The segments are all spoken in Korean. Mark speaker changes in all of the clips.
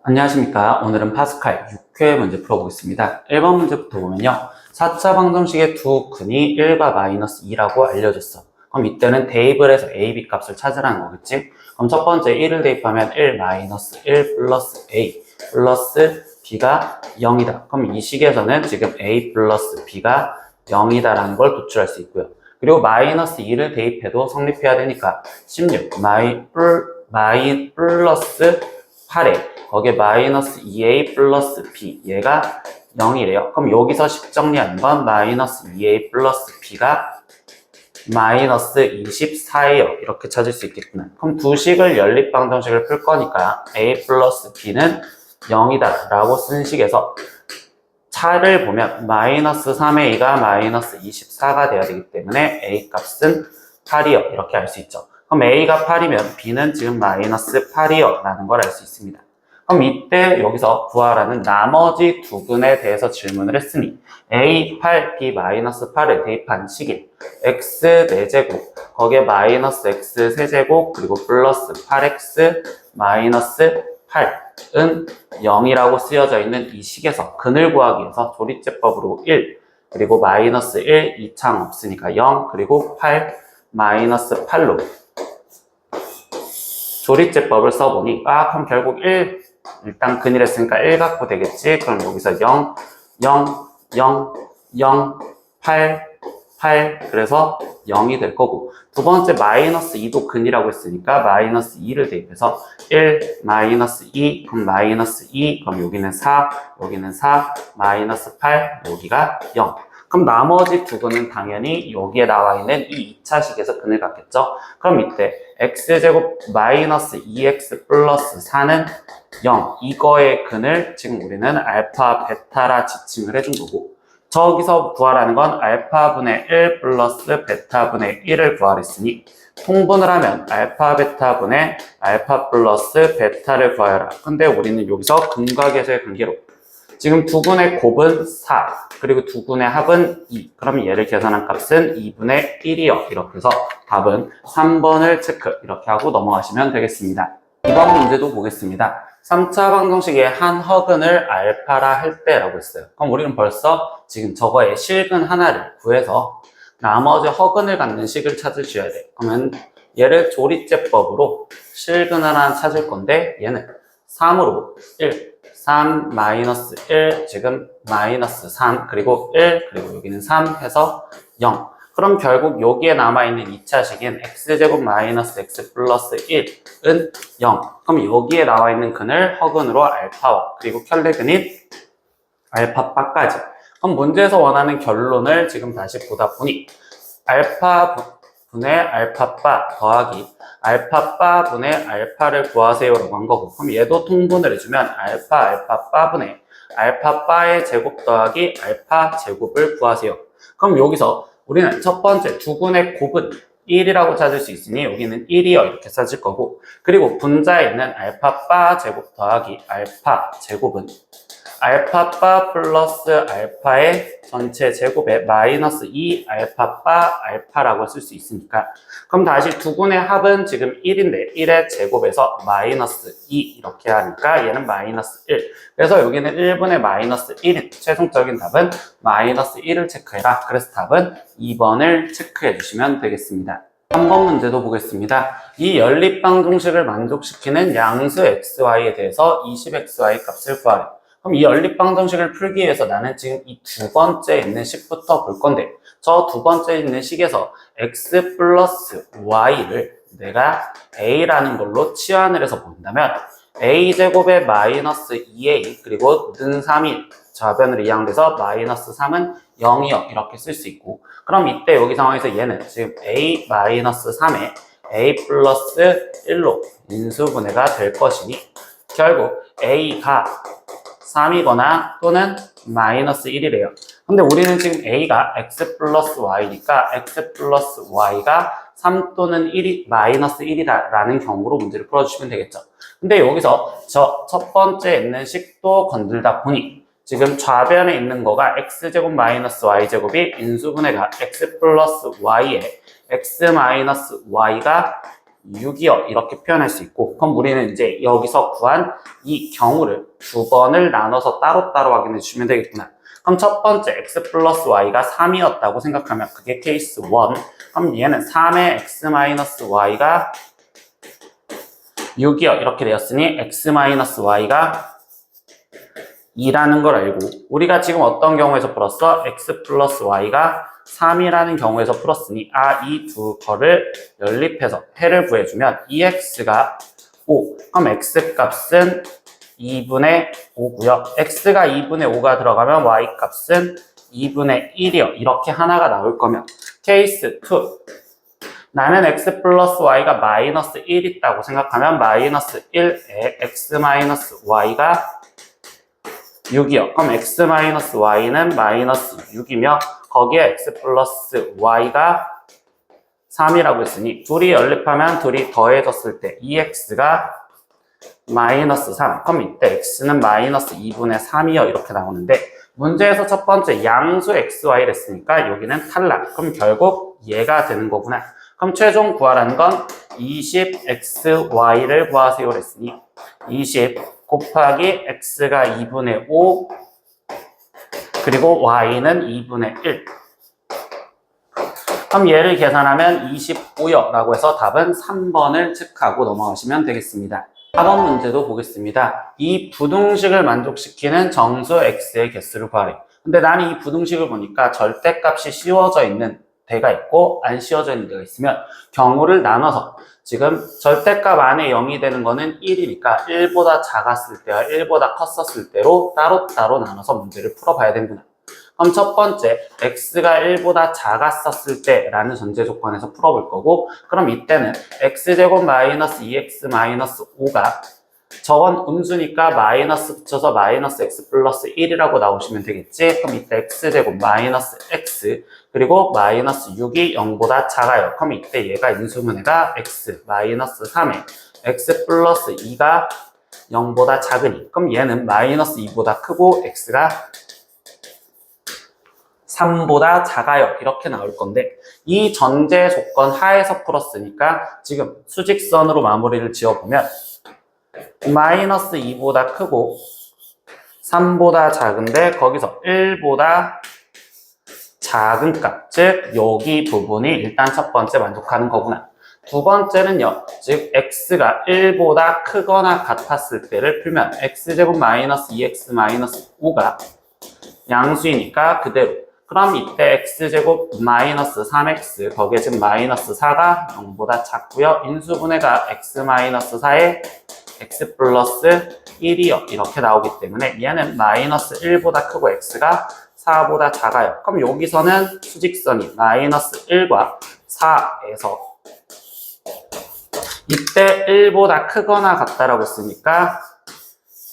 Speaker 1: 안녕하십니까. 오늘은 파스칼 6회 문제 풀어보겠습니다. 1번 문제부터 보면요. 4차 방정식의 두 근이 1과 마이너스 2라고 알려졌어. 그럼 이때는 대입을 해서 a, b 값을 찾으라는 거겠지? 그럼 첫 번째 1을 대입하면 1 마이너스 1 플러스 a 플러스 b가 0이다. 그럼 이 식에서는 지금 a 플러스 b가 0이다라는 걸 도출할 수 있고요. 그리고 마이너스 2를 대입해도 성립해야 되니까 16 플러스 8에 거기에 마이너스 2a 플러스 b 얘가 0이래요. 그럼 여기서 식 정리하는 건 마이너스 2a 플러스 b가 마이너스 24예요. 이렇게 찾을 수 있겠구나. 그럼 두 식을 연립방정식을 풀 거니까 a 플러스 b는 0이다 라고 쓴 식에서 차를 보면 마이너스 3a가 마이너스 24가 돼야 되기 때문에 a 값은 8이요. 이렇게 알 수 있죠. 그럼 a가 8이면 b는 지금 마이너스 8이요 라는 걸 알 수 있습니다. 그럼 이때 여기서 구하라는 나머지 두 근에 대해서 질문을 했으니 a 8, b 마이너스 8을 대입한 식인 x 4제곱 거기에 마이너스 x 세제곱 그리고 플러스 8x 마이너스 8은 0이라고 쓰여져 있는 이 식에서 근을 구하기 위해서 조리제법으로 1 그리고 마이너스 1 이창 없으니까 0 그리고 8 마이너스 8로 조리제법을 써보니 그럼 결국 1 일단 근이라 했으니까 1 갖고 되겠지. 그럼 여기서 0, 0, 0, 0, 8, 8 그래서 0이 될 거고 두 번째 마이너스 2도 근이라고 했으니까 마이너스 2를 대입해서 1, 마이너스 2, 그럼 마이너스 2, 그럼 여기는 4, 여기는 4, 마이너스 8, 여기가 0. 그럼 나머지 두 근은 당연히 여기에 나와 있는 이 2차식에서 근을 갖겠죠. 그럼 이때 x제곱 마이너스 2x 플러스 4는 0. 이거의 근을 지금 우리는 알파, 베타라 지칭을 해준 거고 저기서 구하라는 건 알파분의 1 플러스 베타분의 1을 구하랬으니 통분을 하면 알파, 베타분의 알파 플러스 베타를 구하여라. 근데 우리는 여기서 근과 계수의 관계로 지금 두 근의 곱은 4, 그리고 두 근의 합은 2. 그럼 얘를 계산한 값은 2분의 1이요. 이렇게 해서 답은 3번을 체크. 이렇게 하고 넘어가시면 되겠습니다. 이번 문제도 보겠습니다. 3차 방정식의 한 허근을 알파라 할 때라고 했어요. 그럼 우리는 벌써 지금 저거의 실근 하나를 구해서 나머지 허근을 갖는 식을 찾으셔야 돼. 그러면 얘를 조리제법으로 실근 하나 찾을 건데 얘는 3으로 1, 3, 마이너스 1, 지금 마이너스 3, 그리고 1, 그리고 여기는 3 해서 0. 그럼 결국 여기에 남아있는 2차식인 x제곱 마이너스 x 플러스 1은 0. 그럼 여기에 나와있는 근을 허근으로 알파와 그리고 켤레근인 알파바까지. 그럼 문제에서 원하는 결론을 지금 다시 보다 보니 알파분의 알파바 더하기 알파바분의 알파를 구하세요라고 한 거고 그럼 얘도 통분을 해주면 알파바분의 알파바의 제곱 더하기 알파 제곱을 구하세요. 그럼 여기서 우리는 첫 번째 두 근의 곱은 1이라고 찾을 수 있으니 여기는 1이요 이렇게 찾을 거고 그리고 분자에 있는 알파바 제곱 더하기 알파 제곱은 알파바 플러스 알파의 전체 제곱에 마이너스 2 알파바 알파라고 쓸 수 있으니까 그럼 다시 두 근의 합은 지금 1인데 1의 제곱에서 마이너스 2 이렇게 하니까 얘는 마이너스 1 그래서 여기는 1분의 마이너스 1인 최종적인 답은 마이너스 1을 체크해라. 그래서 답은 2번을 체크해 주시면 되겠습니다. 3번 문제도 보겠습니다. 이 연립방정식을 만족시키는 양수 xy에 대해서 20xy 값을 구하래. 그럼 이 연립방정식을 풀기 위해서 나는 지금 이 두 번째 있는 식부터 볼 건데 저 두 번째 있는 식에서 x 플러스 y를 내가 a라는 걸로 치환을 해서 본다면 a제곱에 마이너스 2a 그리고 는 3이 좌변으로 이항돼서 마이너스 3은 0이요 이렇게 쓸 수 있고 그럼 이때 여기 상황에서 얘는 지금 a 마이너스 3에 a 플러스 1로 인수분해가 될 것이니 결국 a가 3이거나 또는 마이너스 1이래요. 근데 우리는 지금 a가 x 플러스 y니까 x 플러스 y가 3 또는 1이 마이너스 1이다 라는 경우로 문제를 풀어주시면 되겠죠. 근데 여기서 저 첫 번째 있는 식도 건들다 보니 지금 좌변에 있는 거가 x제곱 마이너스 y제곱이 인수분해가 x 플러스 y에 x 마이너스 y가 6이요. 이렇게 표현할 수 있고, 그럼 우리는 이제 여기서 구한 이 경우를 두 번을 나눠서 따로따로 확인해 주시면 되겠구나. 그럼 첫 번째 x 플러스 y가 3이었다고 생각하면 그게 케이스 1. 그럼 얘는 3의 x 마이너스 y가 6이요. 이렇게 되었으니 x 마이너스 y가 2라는 걸 알고, 우리가 지금 어떤 경우에서 풀었어? x 플러스 y가 3이라는 경우에서 풀었으니 이 두 거를 연립해서 해를 구해주면 2x가 5, 그럼 x 값은 2분의 5고요. x가 2분의 5가 들어가면 y 값은 2분의 1이요. 이렇게 하나가 나올 거면 케이스 2, 나는 x 플러스 y가 마이너스 1 있다고 생각하면 마이너스 1에 x 마이너스 y가 6이요. 그럼 x 마이너스 y는 마이너스 6이며 거기에 x 플러스 y가 3이라고 했으니 둘이 연립하면 둘이 더해졌을 때 2x가 마이너스 3. 그럼 이때 x는 마이너스 2분의 3이요. 이렇게 나오는데 문제에서 첫 번째 양수 xy를 했으니까 여기는 탈락. 그럼 결국 얘가 되는 거구나. 그럼 최종 구하라는 건 20xy를 구하세요를 했으니 20 곱하기 x가 2분의 5 그리고 y는 2분의 1. 그럼 얘를 계산하면 25요 라고 해서 답은 3번을 체크하고 넘어가시면 되겠습니다. 4번 문제도 보겠습니다. 이 부등식을 만족시키는 정수 x의 개수를 구하래. 근데 나는 이 부등식을 보니까 절대값이 씌워져 있는 데가 있고 안 씌워져 있는 데가 있으면 경우를 나눠서 지금 절대값 안에 0이 되는 거는 1이니까 1보다 작았을 때와 1보다 컸었을 때로 따로따로 나눠서 문제를 풀어봐야 되는구나. 그럼 첫 번째 x가 1보다 작았었을 때라는 전제 조건에서 풀어볼 거고, 그럼 이때는 x제곱 마이너스 2x 마이너스 5가 저건 음수니까 마이너스 붙여서 마이너스 x 플러스 1이라고 나오시면 되겠지. 그럼 이때 x제곱 마이너스 x 그리고 마이너스 6이 0보다 작아요. 그럼 이때 얘가 인수분해가 x 마이너스 3에 x 플러스 2가 0보다 작으니 그럼 얘는 마이너스 2보다 크고 x가 3보다 작아요. 이렇게 나올 건데 이 전제 조건 하에서 풀었으니까 지금 수직선으로 마무리를 지어보면 마이너스 2보다 크고 3보다 작은데 거기서 1보다 작은 값, 즉 여기 부분이 일단 첫 번째 만족하는 거구나. 두 번째는요, 즉 x가 1보다 크거나 같았을 때를 풀면 x제곱 마이너스 2x 마이너스 5가 양수이니까 그대로. 그럼 이때 x제곱 마이너스 3x 거기에 지금 마이너스 4가 0보다 작고요. 인수분해가 x 마이너스 4에 x 플러스 1이요. 이렇게 나오기 때문에 얘는 마이너스 1보다 크고 x가 4보다 작아요. 그럼 여기서는 수직선이 마이너스 1과 4에서 이때 1보다 크거나 같다라고 했으니까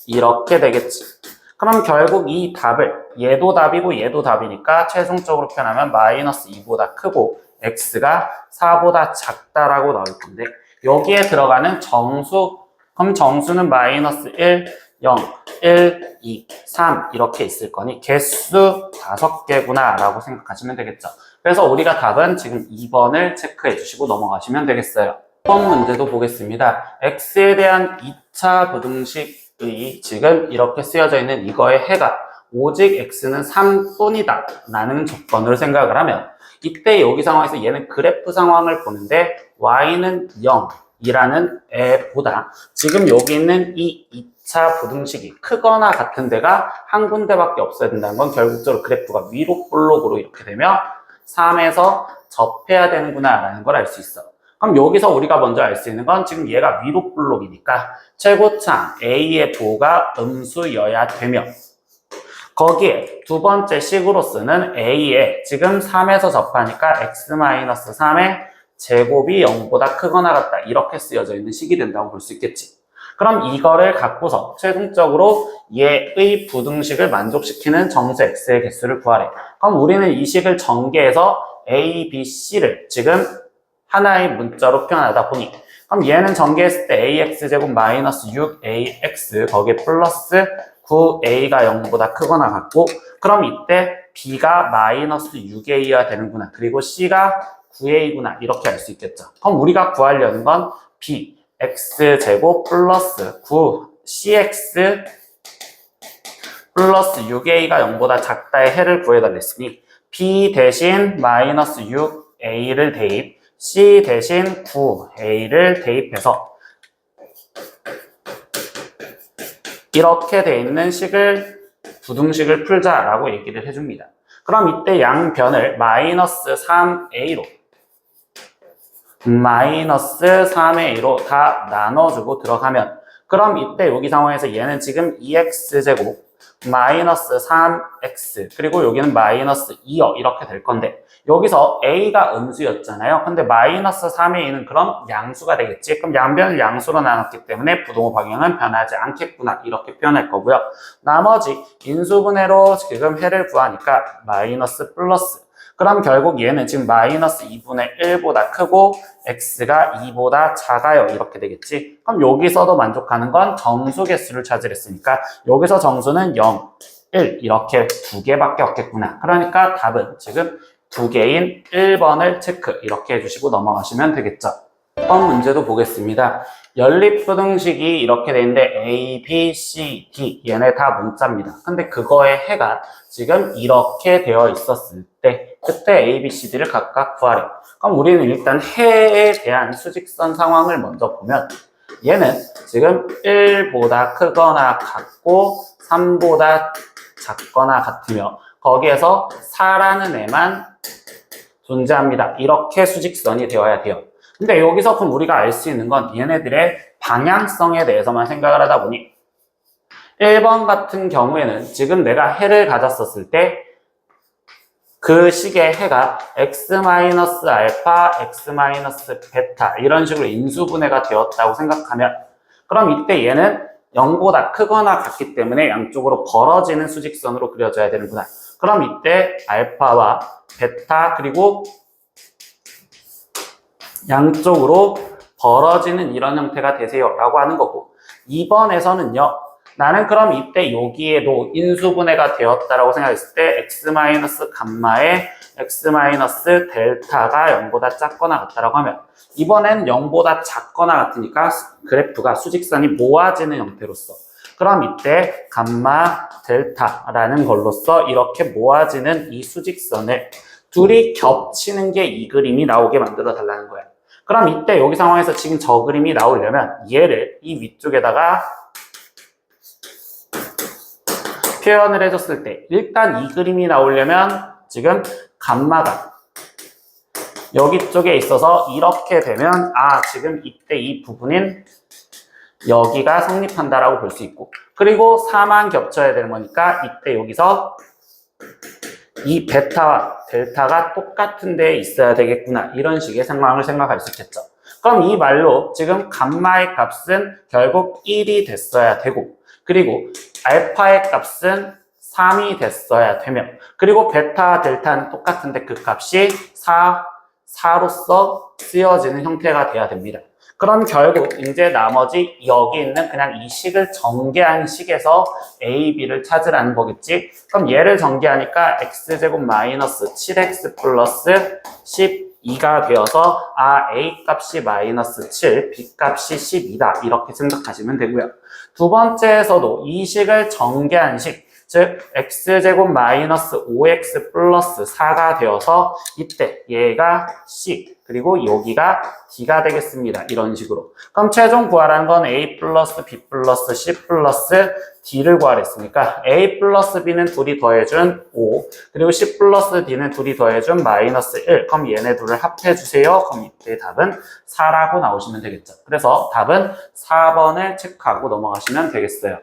Speaker 1: 이렇게 되겠지. 그럼 결국 이 답을 얘도 답이고 얘도 답이니까 최종적으로 표현하면 마이너스 2보다 크고 x가 4보다 작다라고 나올 건데 여기에 들어가는 정수, 그럼 정수는 마이너스 1, 0, 1, 2, 3 이렇게 있을 거니 개수 5개구나 라고 생각하시면 되겠죠. 그래서 우리가 답은 지금 2번을 체크해 주시고 넘어가시면 되겠어요. 2번 문제도 보겠습니다. x에 대한 2차 부등식의 지금 이렇게 쓰여져 있는 이거의 해가 오직 x는 3뿐이다 라는 조건으로 생각을 하면 이때 여기 상황에서 얘는 그래프 상황을 보는데 y는 0이라는 애보다 지금 여기 있는 이 2차 부등식이 크거나 같은 데가 한 군데밖에 없어야 된다는 건 결국적으로 그래프가 위로 볼록으로 이렇게 되면 3에서 접해야 되는구나 라는 걸 알 수 있어. 그럼 여기서 우리가 먼저 알 수 있는 건 지금 얘가 위로 볼록이니까 최고창 A의 부호가 음수여야 되며 거기에 두 번째 식으로 쓰는 A에 지금 3에서 접하니까 x-3의 제곱이 0보다 크거나 같다 이렇게 쓰여져 있는 식이 된다고 볼 수 있겠지. 그럼 이거를 갖고서 최종적으로 얘의 부등식을 만족시키는 정수 x의 개수를 구하래. 그럼 우리는 이 식을 전개해서 a, b, c를 지금 하나의 문자로 표현하다 보니 그럼 얘는 전개했을 때 ax제곱 마이너스 6ax 거기에 플러스 9a가 0보다 크거나 같고 그럼 이때 b가 마이너스 6a가 되는구나. 그리고 c가 9a구나 이렇게 알 수 있겠죠. 그럼 우리가 구하려는 건 b x제곱 플러스 9cx 플러스 6a가 0보다 작다의 해를 구해달랬으니 b 대신 마이너스 6a를 대입, c 대신 9a를 대입해서 이렇게 돼 있는 식을 부등식을 풀자라고 얘기를 해줍니다. 그럼 이때 양변을 마이너스 3a로 다 나눠주고 들어가면, 그럼 이때 여기 상황에서 얘는 지금 2x제곱 마이너스 3x 그리고 여기는 마이너스 2여 이렇게 될 건데, 여기서 a가 음수였잖아요. 근데 마이너스 3a는 그럼 양수가 되겠지. 그럼 양변을 양수로 나눴기 때문에 부동호 방향은 변하지 않겠구나 이렇게 표현할 거고요. 나머지 인수분해로 지금 해를 구하니까 마이너스 플러스, 그럼 결국 얘는 지금 마이너스 2분의 1보다 크고 x가 2보다 작아요 이렇게 되겠지. 그럼 여기서도 만족하는 건 정수 개수를 찾으랬으니까 여기서 정수는 0, 1 이렇게 두 개밖에 없겠구나. 그러니까 답은 지금 두 개인 1번을 체크 이렇게 해주시고 넘어가시면 되겠죠. 이번 문제도 보겠습니다. 연립부등식이 이렇게 돼 있는데 A, B, C, D 얘네 다 문자입니다. 근데 그거의 해가 지금 이렇게 되어 있었을 때 그때 A, B, C, D를 각각 구하래. 그럼 우리는 일단 해에 대한 수직선 상황을 먼저 보면 얘는 지금 1보다 크거나 같고 3보다 작거나 같으며 거기에서 4라는 애만 존재합니다. 이렇게 수직선이 되어야 돼요. 근데 여기서 그럼 우리가 알 수 있는 건 얘네들의 방향성에 대해서만 생각을 하다 보니 1번 같은 경우에는 지금 내가 해를 가졌었을 때 그 식의 해가 x-알파, x-베타 이런 식으로 인수분해가 되었다고 생각하면, 그럼 이때 얘는 0보다 크거나 같기 때문에 양쪽으로 벌어지는 수직선으로 그려져야 되는구나. 그럼 이때 알파와 베타 그리고 양쪽으로 벌어지는 이런 형태가 되세요 라고 하는 거고, 2번에서는요 나는 그럼 이때 여기에도 인수분해가 되었다라고 생각했을 때 x-감마에 x-델타가 0보다 작거나 같다라고 하면 이번엔 0보다 작거나 같으니까 그래프가 수직선이 모아지는 형태로서, 그럼 이때 감마 델타라는 걸로써 이렇게 모아지는 이 수직선을 둘이 겹치는 게 이 그림이 나오게 만들어 달라는 거야. 그럼 이때 여기 상황에서 지금 저 그림이 나오려면 얘를 이 위쪽에다가 표현을 해줬을 때 일단 이 그림이 나오려면 지금 감마가 여기 쪽에 있어서 이렇게 되면 지금 이때 이 부분인 여기가 성립한다라고 볼 수 있고, 그리고 4만 겹쳐야 되는 거니까 이때 여기서 이 베타와 델타가 똑같은 데에 있어야 되겠구나 이런 식의 상황을 생각할 수 있겠죠. 그럼 이 말로 지금 감마의 값은 결국 1이 됐어야 되고, 그리고 알파의 값은 3이 됐어야 되며, 그리고 베타, 델타는 똑같은데 그 값이 4로서 쓰여지는 형태가 돼야 됩니다. 그럼 결국 이제 나머지 여기 있는 그냥 이 식을 전개한 식에서 A, B를 찾으라는 거겠지. 그럼 얘를 전개하니까 x제곱 마이너스 7x 플러스 12가 되어서 A 값이 마이너스 7, B 값이 12다 이렇게 생각하시면 되고요. 두 번째에서도 이 식을 전개한 식, 즉 x제곱 마이너스 5x 플러스 4가 되어서 이때 얘가 C 그리고 여기가 D가 되겠습니다. 이런 식으로. 그럼 최종 구하라는 건 A 플러스 B 플러스 C 플러스 D를 구하랬으니까 A 플러스 B는 둘이 더해준 5 그리고 C 플러스 D는 둘이 더해준 마이너스 1. 그럼 얘네 둘을 합해주세요. 그럼 이때 답은 4라고 나오시면 되겠죠. 그래서 답은 4번을 체크하고 넘어가시면 되겠어요.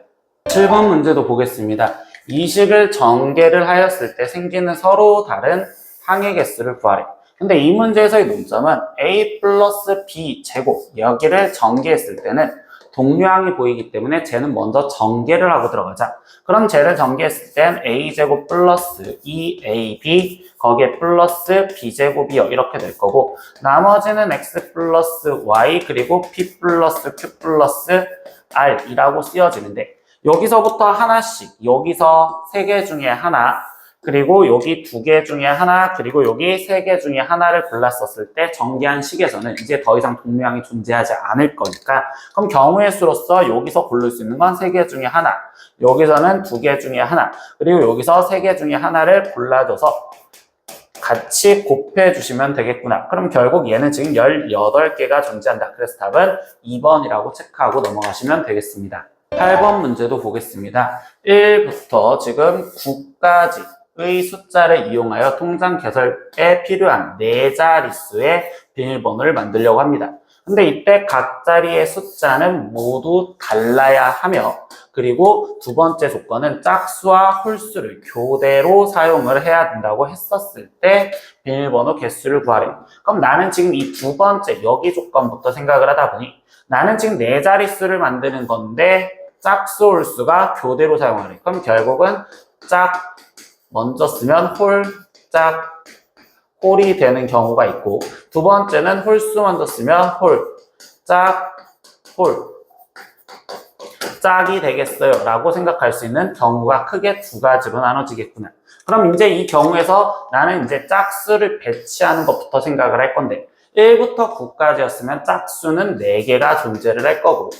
Speaker 1: 7번 문제도 보겠습니다. 이 식을 전개를 하였을 때 생기는 서로 다른 항의 개수를 구하래. 근데 이 문제에서의 논점은 A 플러스 B 제곱 여기를 전개했을 때는 동류항이 보이기 때문에 쟤는 먼저 전개를 하고 들어가자. 그럼 쟤를 전개했을 땐 A제곱 플러스 2AB 거기에 플러스 B제곱이요 이렇게 될 거고, 나머지는 X 플러스 Y 그리고 P 플러스 Q 플러스 R이라고 쓰여지는데, 여기서부터 하나씩 여기서 세 개 중에 하나 그리고 여기 두 개 중에 하나, 그리고 여기 세 개 중에 하나를 골랐었을 때 정기한 식에서는 이제 더 이상 동류항이 존재하지 않을 거니까, 그럼 경우의 수로서 여기서 고를 수 있는 건 세 개 중에 하나, 여기서는 두 개 중에 하나, 그리고 여기서 세 개 중에 하나를 골라줘서 같이 곱해 주시면 되겠구나. 그럼 결국 얘는 지금 18개가 존재한다. 그래서 답은 2번이라고 체크하고 넘어가시면 되겠습니다. 8번 문제도 보겠습니다. 1부터 지금 9까지의 숫자를 이용하여 통장 개설에 필요한 4자릿수의 비밀번호를 만들려고 합니다. 근데 이때 각 자리의 숫자는 모두 달라야 하며, 그리고 두 번째 조건은 짝수와 홀수를 교대로 사용을 해야 된다고 했었을 때 비밀번호 개수를 구하래. 그럼 나는 지금 이 두 번째 여기 조건부터 생각을 하다 보니 나는 지금 4자릿수를 만드는 건데 짝수 홀수가 교대로 사용하래. 그럼 결국은 짝 먼저 쓰면 홀, 짝, 홀이 되는 경우가 있고, 두 번째는 홀수 먼저 쓰면 홀, 짝, 홀, 짝이 되겠어요 라고 생각할 수 있는 경우가 크게 두 가지로 나눠지겠구나. 그럼 이제 이 경우에서 나는 이제 짝수를 배치하는 것부터 생각을 할 건데, 1부터 9까지였으면 짝수는 4개가 존재를 할 거고,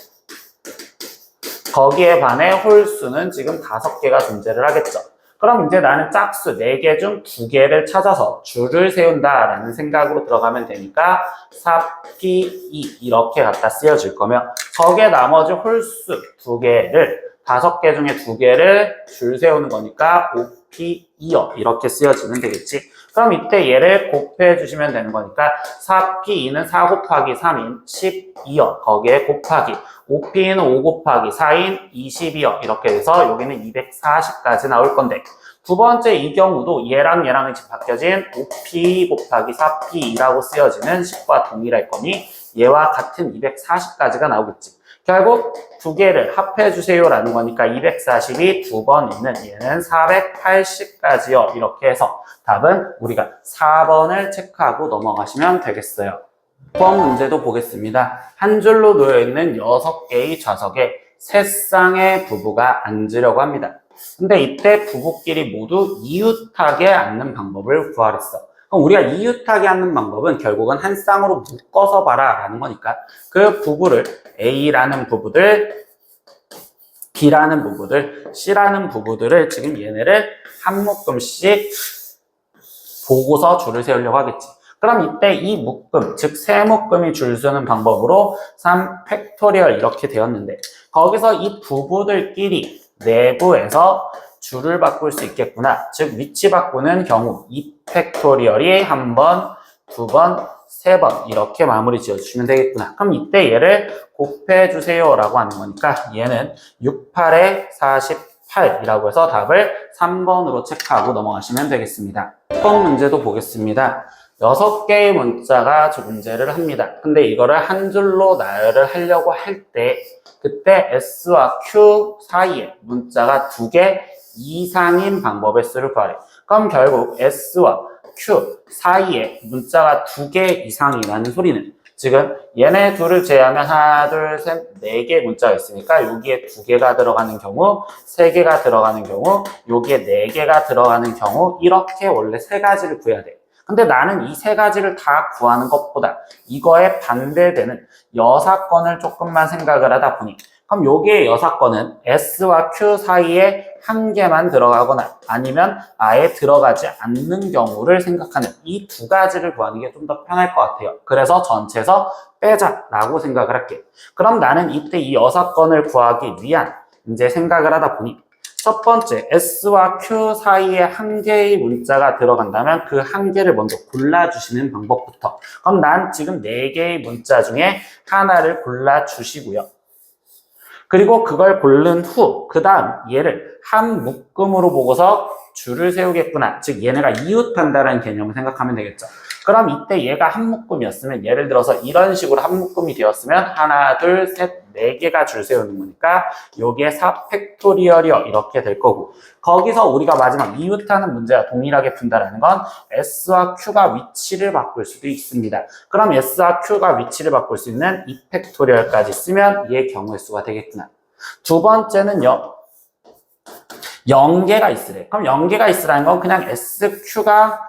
Speaker 1: 거기에 반해 홀수는 지금 5개가 존재를 하겠죠. 그럼 이제 나는 짝수 4개 중 2개를 찾아서 줄을 세운다라는 생각으로 들어가면 되니까 4P2 이렇게 갖다 쓰여질 거면, 거기에 나머지 홀수 2개를 5개 중에 2개를 줄 세우는 거니까 5P2요 이렇게 쓰여지면 되겠지. 그럼 이때 얘를 곱해 주시면 되는 거니까 4P2는 4 곱하기 3인 12요. 거기에 곱하기 5P는 5 곱하기 4인 22요. 이렇게 돼서 여기는 240까지 나올 건데, 두 번째 이 경우도 얘랑 얘랑이 바뀌어진 5P 곱하기 4P2라고 쓰여지는 식과 동일할 거니 얘와 같은 240까지가 나오겠지. 결국 두 개를 합해 주세요라는 거니까 240이 두 번 있는 얘는 480까지요. 이렇게 해서 답은 우리가 4번을 체크하고 넘어가시면 되겠어요. 이번 문제도 보겠습니다. 한 줄로 놓여있는 6개의 좌석에 3쌍의 부부가 앉으려고 합니다. 근데 이때 부부끼리 모두 이웃하게 앉는 방법을 구하랬어. 그럼 우리가 이웃하게 앉는 방법은 결국은 한 쌍으로 묶어서 봐라 라는 거니까, 그 부부를 A라는 부부들, B라는 부부들, C라는 부부들을 지금 얘네를 한 묶음씩 보고서 줄을 세우려고 하겠지. 그럼 이때 이 묶음, 즉 세 묶음이 줄 서는 방법으로 3팩토리얼 이렇게 되었는데, 거기서 이 부부들끼리 내부에서 줄을 바꿀 수 있겠구나. 즉 위치 바꾸는 경우 2팩토리얼이 한 번, 두 번, 세 번 이렇게 마무리 지어주시면 되겠구나. 그럼 이때 얘를 곱해 주세요 라고 하는 거니까 얘는 6, 8에 48이라고 해서 답을 3번으로 체크하고 넘어가시면 되겠습니다. 이번 문제도 보겠습니다. 6개의 문자가 문제를 합니다. 근데 이거를 한 줄로 나열을 하려고 할 때 그때 S와 Q 사이에 문자가 2개 이상인 방법의 수를 구하래. 그럼 결국 S와 Q 사이에 문자가 2개 이상이라는 소리는 지금 얘네 둘을 제외하면 하나, 둘, 셋, 4개 문자가 있으니까 여기에 2개가 들어가는 경우, 3개가 들어가는 경우, 여기에 4개가 들어가는 경우, 이렇게 원래 3가지를 구해야 돼. 근데 나는 이 3가지를 다 구하는 것보다 이거에 반대되는 여사건을 조금만 생각을 하다 보니, 그럼 여기에 여사건은 S와 Q 사이에 한 개만 들어가거나 아니면 아예 들어가지 않는 경우를 생각하는 이 2가지를 구하는 게 좀 더 편할 것 같아요. 그래서 전체에서 빼자라고 생각을 할게. 그럼 나는 이때 이 여사건을 구하기 위한 이제 생각을 하다 보니, 첫 번째 S와 Q 사이에 한 개의 문자가 들어간다면 그 한 개를 먼저 골라주시는 방법부터. 그럼 난 지금 4개의 문자 중에 하나를 골라주시고요. 그리고 그걸 고른 후 그 다음 얘를 한 묶음으로 보고서 줄을 세우겠구나. 즉 얘네가 이웃한다는 개념을 생각하면 되겠죠. 그럼 이때 얘가 한 묶음이었으면, 예를 들어서 이런 식으로 한 묶음이 되었으면 하나, 둘, 셋, 4개가 줄 세우는 거니까 여기에 4팩토리얼이요 이렇게 될 거고, 거기서 우리가 마지막 이웃하는 문제와 동일하게 푼다라는 건 S와 Q가 위치를 바꿀 수도 있습니다. 그럼 S와 Q가 위치를 바꿀 수 있는 2팩토리얼까지 쓰면 얘의 경우의 수가 되겠구나. 두 번째는요, 0개가 있으래. 그럼 0개가 있으라는 건 그냥 SQ가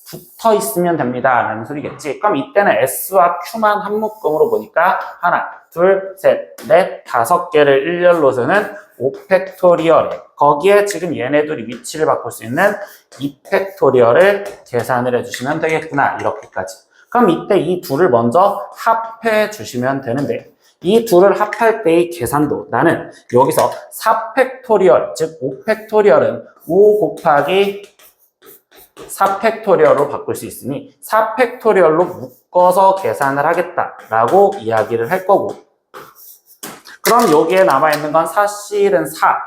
Speaker 1: 붙어 있으면 됩니다 라는 소리겠지. 그럼 이때는 S와 Q만 한 묶음으로 보니까 하나, 둘, 셋, 넷, 5개를 일렬로 쓰는 5팩토리얼에 거기에 지금 얘네들이 위치를 바꿀 수 있는 2팩토리얼을 계산을 해주시면 되겠구나. 이렇게까지. 그럼 이때 이 둘을 먼저 합해 주시면 되는데 이 둘을 합할 때의 계산도 나는 여기서 4팩토리얼 즉 5팩토리얼은 5 곱하기 4팩토리얼로 바꿀 수 있으니 4팩토리얼로 묶어서 계산을 하겠다라고 이야기를 할 거고 그럼 여기에 남아있는 건 사실은 4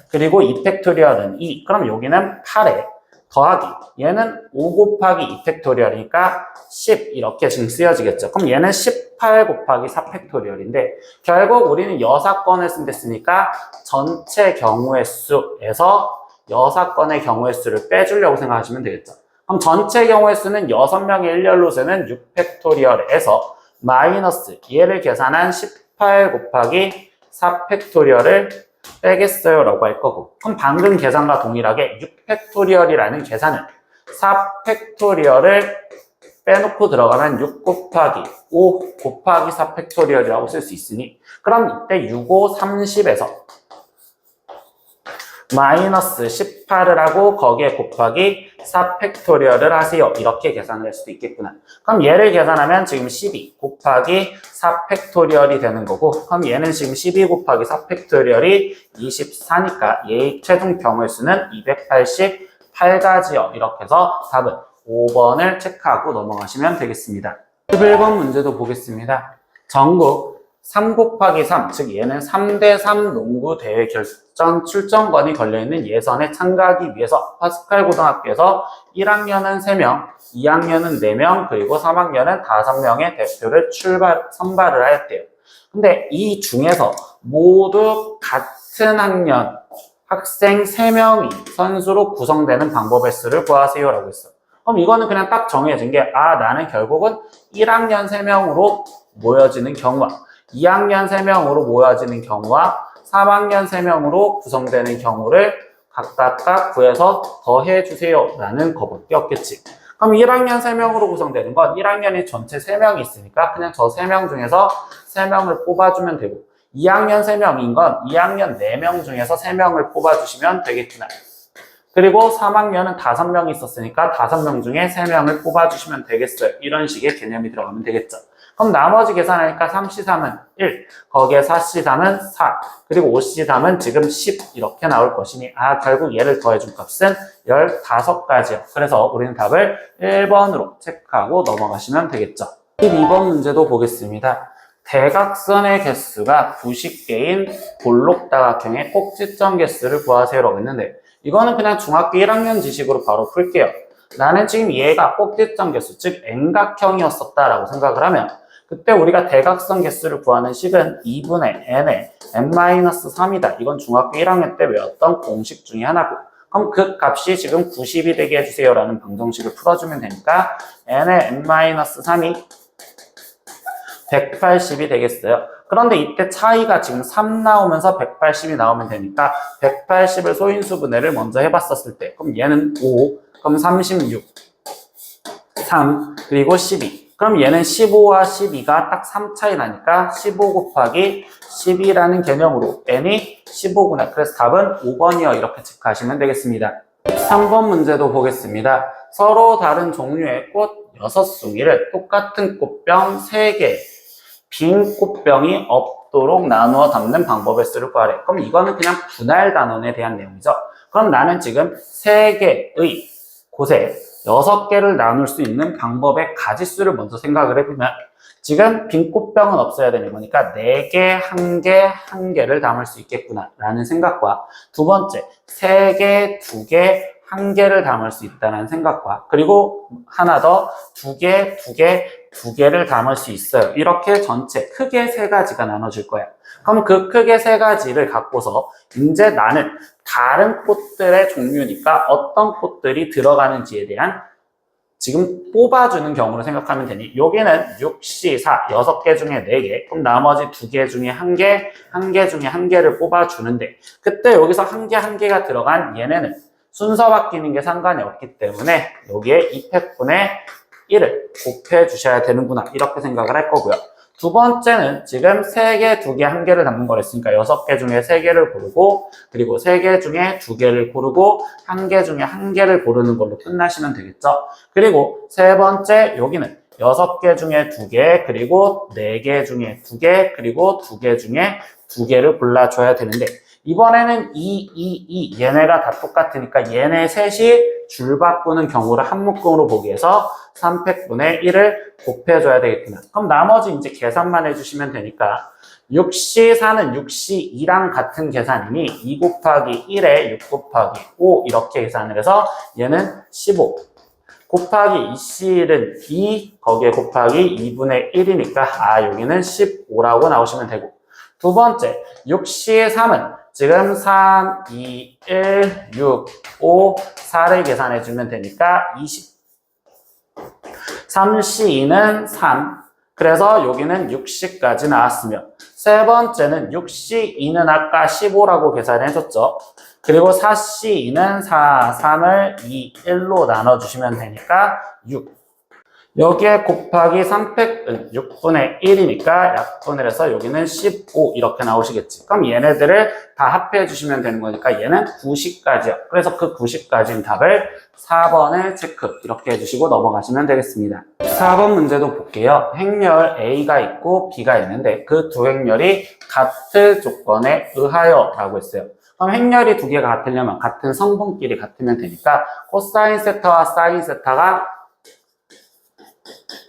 Speaker 1: 그리고 2팩토리얼은 2 그럼 여기는 8에 더하기 얘는 5 곱하기 2팩토리얼이니까 10 이렇게 지금 쓰여지겠죠. 그럼 얘는 18 곱하기 4팩토리얼인데 결국 우리는 여사건을 쓴댔으니까 전체 경우의 수에서 여사건의 경우의 수를 빼주려고 생각하시면 되겠죠. 그럼 전체 경우의 수는 6명의 일렬로 쓰는 6팩토리얼에서 마이너스 얘를 계산한 18 곱하기 4팩토리얼을 빼겠어요 라고 할 거고 그럼 방금 계산과 동일하게 6팩토리얼이라는 계산은 4팩토리얼을 빼놓고 들어가면 6 곱하기 5 곱하기 4팩토리얼이라고 쓸 수 있으니 그럼 이때 6, 5, 30에서 마이너스 18을 하고 거기에 곱하기 4팩토리얼을 하세요. 이렇게 계산을 할 수도 있겠구나. 그럼 얘를 계산하면 지금 12 곱하기 4팩토리얼이 되는 거고 그럼 얘는 지금 12 곱하기 4팩토리얼이 24니까 얘의 최종 경우의 수는 288가지요. 이렇게 해서 답은 5번을 체크하고 넘어가시면 되겠습니다. 11번 문제도 보겠습니다. 전국 3 곱하기 3, 즉 얘는 3대3 농구 대회 결정 출전권이 걸려있는 예선에 참가하기 위해서 파스칼 고등학교에서 1학년은 3명, 2학년은 4명, 그리고 3학년은 5명의 대표를 선발을 하였대요. 근데 이 중에서 모두 같은 학년 학생 3명이 선수로 구성되는 방법의 수를 구하세요 라고 했어. 그럼 이거는 그냥 딱 정해진 게 나는 결국은 1학년 3명으로 모여지는 경우와 2학년 3명으로 모여지는 경우와 3학년 3명으로 구성되는 경우를 각각 구해서 더해주세요 라는 거밖에 없겠지. 그럼 1학년 3명으로 구성되는 건 1학년이 전체 3명이 있으니까 그냥 저 3명 중에서 3명을 뽑아주면 되고 2학년 3명인 건 2학년 4명 중에서 3명을 뽑아주시면 되겠구나. 그리고 3학년은 5명이 있었으니까 5명 중에 3명을 뽑아주시면 되겠어요. 이런 식의 개념이 들어가면 되겠죠. 그럼 나머지 계산하니까 3C3은 1, 거기에 4C3은 4, 그리고 5C3은 지금 10 이렇게 나올 것이니 결국 얘를 더해준 값은 15가지요. 그래서 우리는 답을 1번으로 체크하고 넘어가시면 되겠죠. 12번 문제도 보겠습니다. 대각선의 개수가 90개인 볼록다각형의 꼭지점 개수를 구하세요라고 했는데 이거는 그냥 중학교 1학년 지식으로 바로 풀게요. 나는 지금 얘가 꼭지점 개수, 즉 N각형이었었다라고 생각을 하면 그때 우리가 대각선 개수를 구하는 식은 2분의 N의 N-3이다. 이건 중학교 1학년 때 외웠던 공식 중에 하나고 그럼 그 값이 지금 90이 되게 해주세요 라는 방정식을 풀어주면 되니까 N의 N-3이 180이 되겠어요. 그런데 이때 차이가 지금 3 나오면서 180이 나오면 되니까 180을 소인수분해를 먼저 해봤었을 때 그럼 얘는 5, 그럼 36, 3, 그리고 12. 그럼 얘는 15와 12가 딱 3 차이 나니까 15 곱하기 12라는 개념으로 n이 15구나. 그래서 답은 5번이요. 이렇게 체크하시면 되겠습니다. 3번 문제도 보겠습니다. 서로 다른 종류의 꽃 6송이를 똑같은 꽃병 3개, 빈 꽃병이 없도록 나누어 담는 방법의 수를 구하래. 그럼 이거는 그냥 분할 단원에 대한 내용이죠. 그럼 나는 지금 3개의 곳에 6개를 나눌 수 있는 방법의 가지수를 먼저 생각을 해보면 지금 빈 꽃병은 없어야 되는 거니까 4개, 1개, 1개를 담을 수 있겠구나 라는 생각과 두 번째, 3개, 2개, 1개를 담을 수 있다는 생각과 그리고 하나 더 2개, 2개, 2개를 담을 수 있어요. 이렇게 전체 크게 3가지가 나눠질 거야. 그럼 그 크게 3가지를 갖고서 이제 나는 다른 꽃들의 종류니까 어떤 꽃들이 들어가는지에 대한 지금 뽑아주는 경우로 생각하면 되니 여기는 6C, 4, 6개 중에 4개 그럼 나머지 2개 중에 1개, 1개 중에 1개를 뽑아주는데 그때 여기서 1개, 1개가 들어간 얘네는 순서 바뀌는 게 상관이 없기 때문에 여기에 2팩분의 1을 곱해 주셔야 되는구나 이렇게 생각을 할 거고요. 두 번째는 지금 3개, 2개, 1개를 담는 거랬으니까 6개 중에 3개를 고르고 그리고 3개 중에 2개를 고르고 1개 중에 1개를 고르는 걸로 끝나시면 되겠죠. 그리고 세 번째 여기는 6개 중에 2개 그리고 4개 중에 2개 그리고 2개 중에 2개를 골라줘야 되는데 이번에는 2, 얘네가 다 똑같으니까 얘네 셋이 줄 바꾸는 경우를 한 묶음으로 보기 위해서 3팩분의 1을 곱해줘야 되겠구나. 그럼 나머지 이제 계산만 해주시면 되니까 6C4는 6C2랑 같은 계산이니 2 곱하기 1에 6 곱하기 5 이렇게 계산을 해서 얘는 15 곱하기 2C1은 2 거기에 곱하기 2분의 1이니까 여기는 15라고 나오시면 되고 두 번째 6C3은 지금 3, 2, 1, 6, 5, 4를 계산해주면 되니까 20 3C2는 3 그래서 여기는 60까지 나왔으며 세 번째는 6C2는 아까 15라고 계산해줬죠. 그리고 4C2는 4, 3을 2, 1로 나눠주시면 되니까 6 여기에 곱하기 3팩은 6분의 1이니까 약분을 해서 여기는 15 이렇게 나오시겠지. 그럼 얘네들을 다 합해 주시면 되는 거니까 얘는 90까지요. 그래서 그 90까지인 답을 4번을 체크 이렇게 해주시고 넘어가시면 되겠습니다. 4번 문제도 볼게요. 행렬 A가 있고 B가 있는데 그 두 행렬이 같은 조건에 의하여 라고 했어요. 그럼 행렬이 두 개가 같으려면 같은 성분끼리 같으면 되니까 코사인 세타와 사인 세타가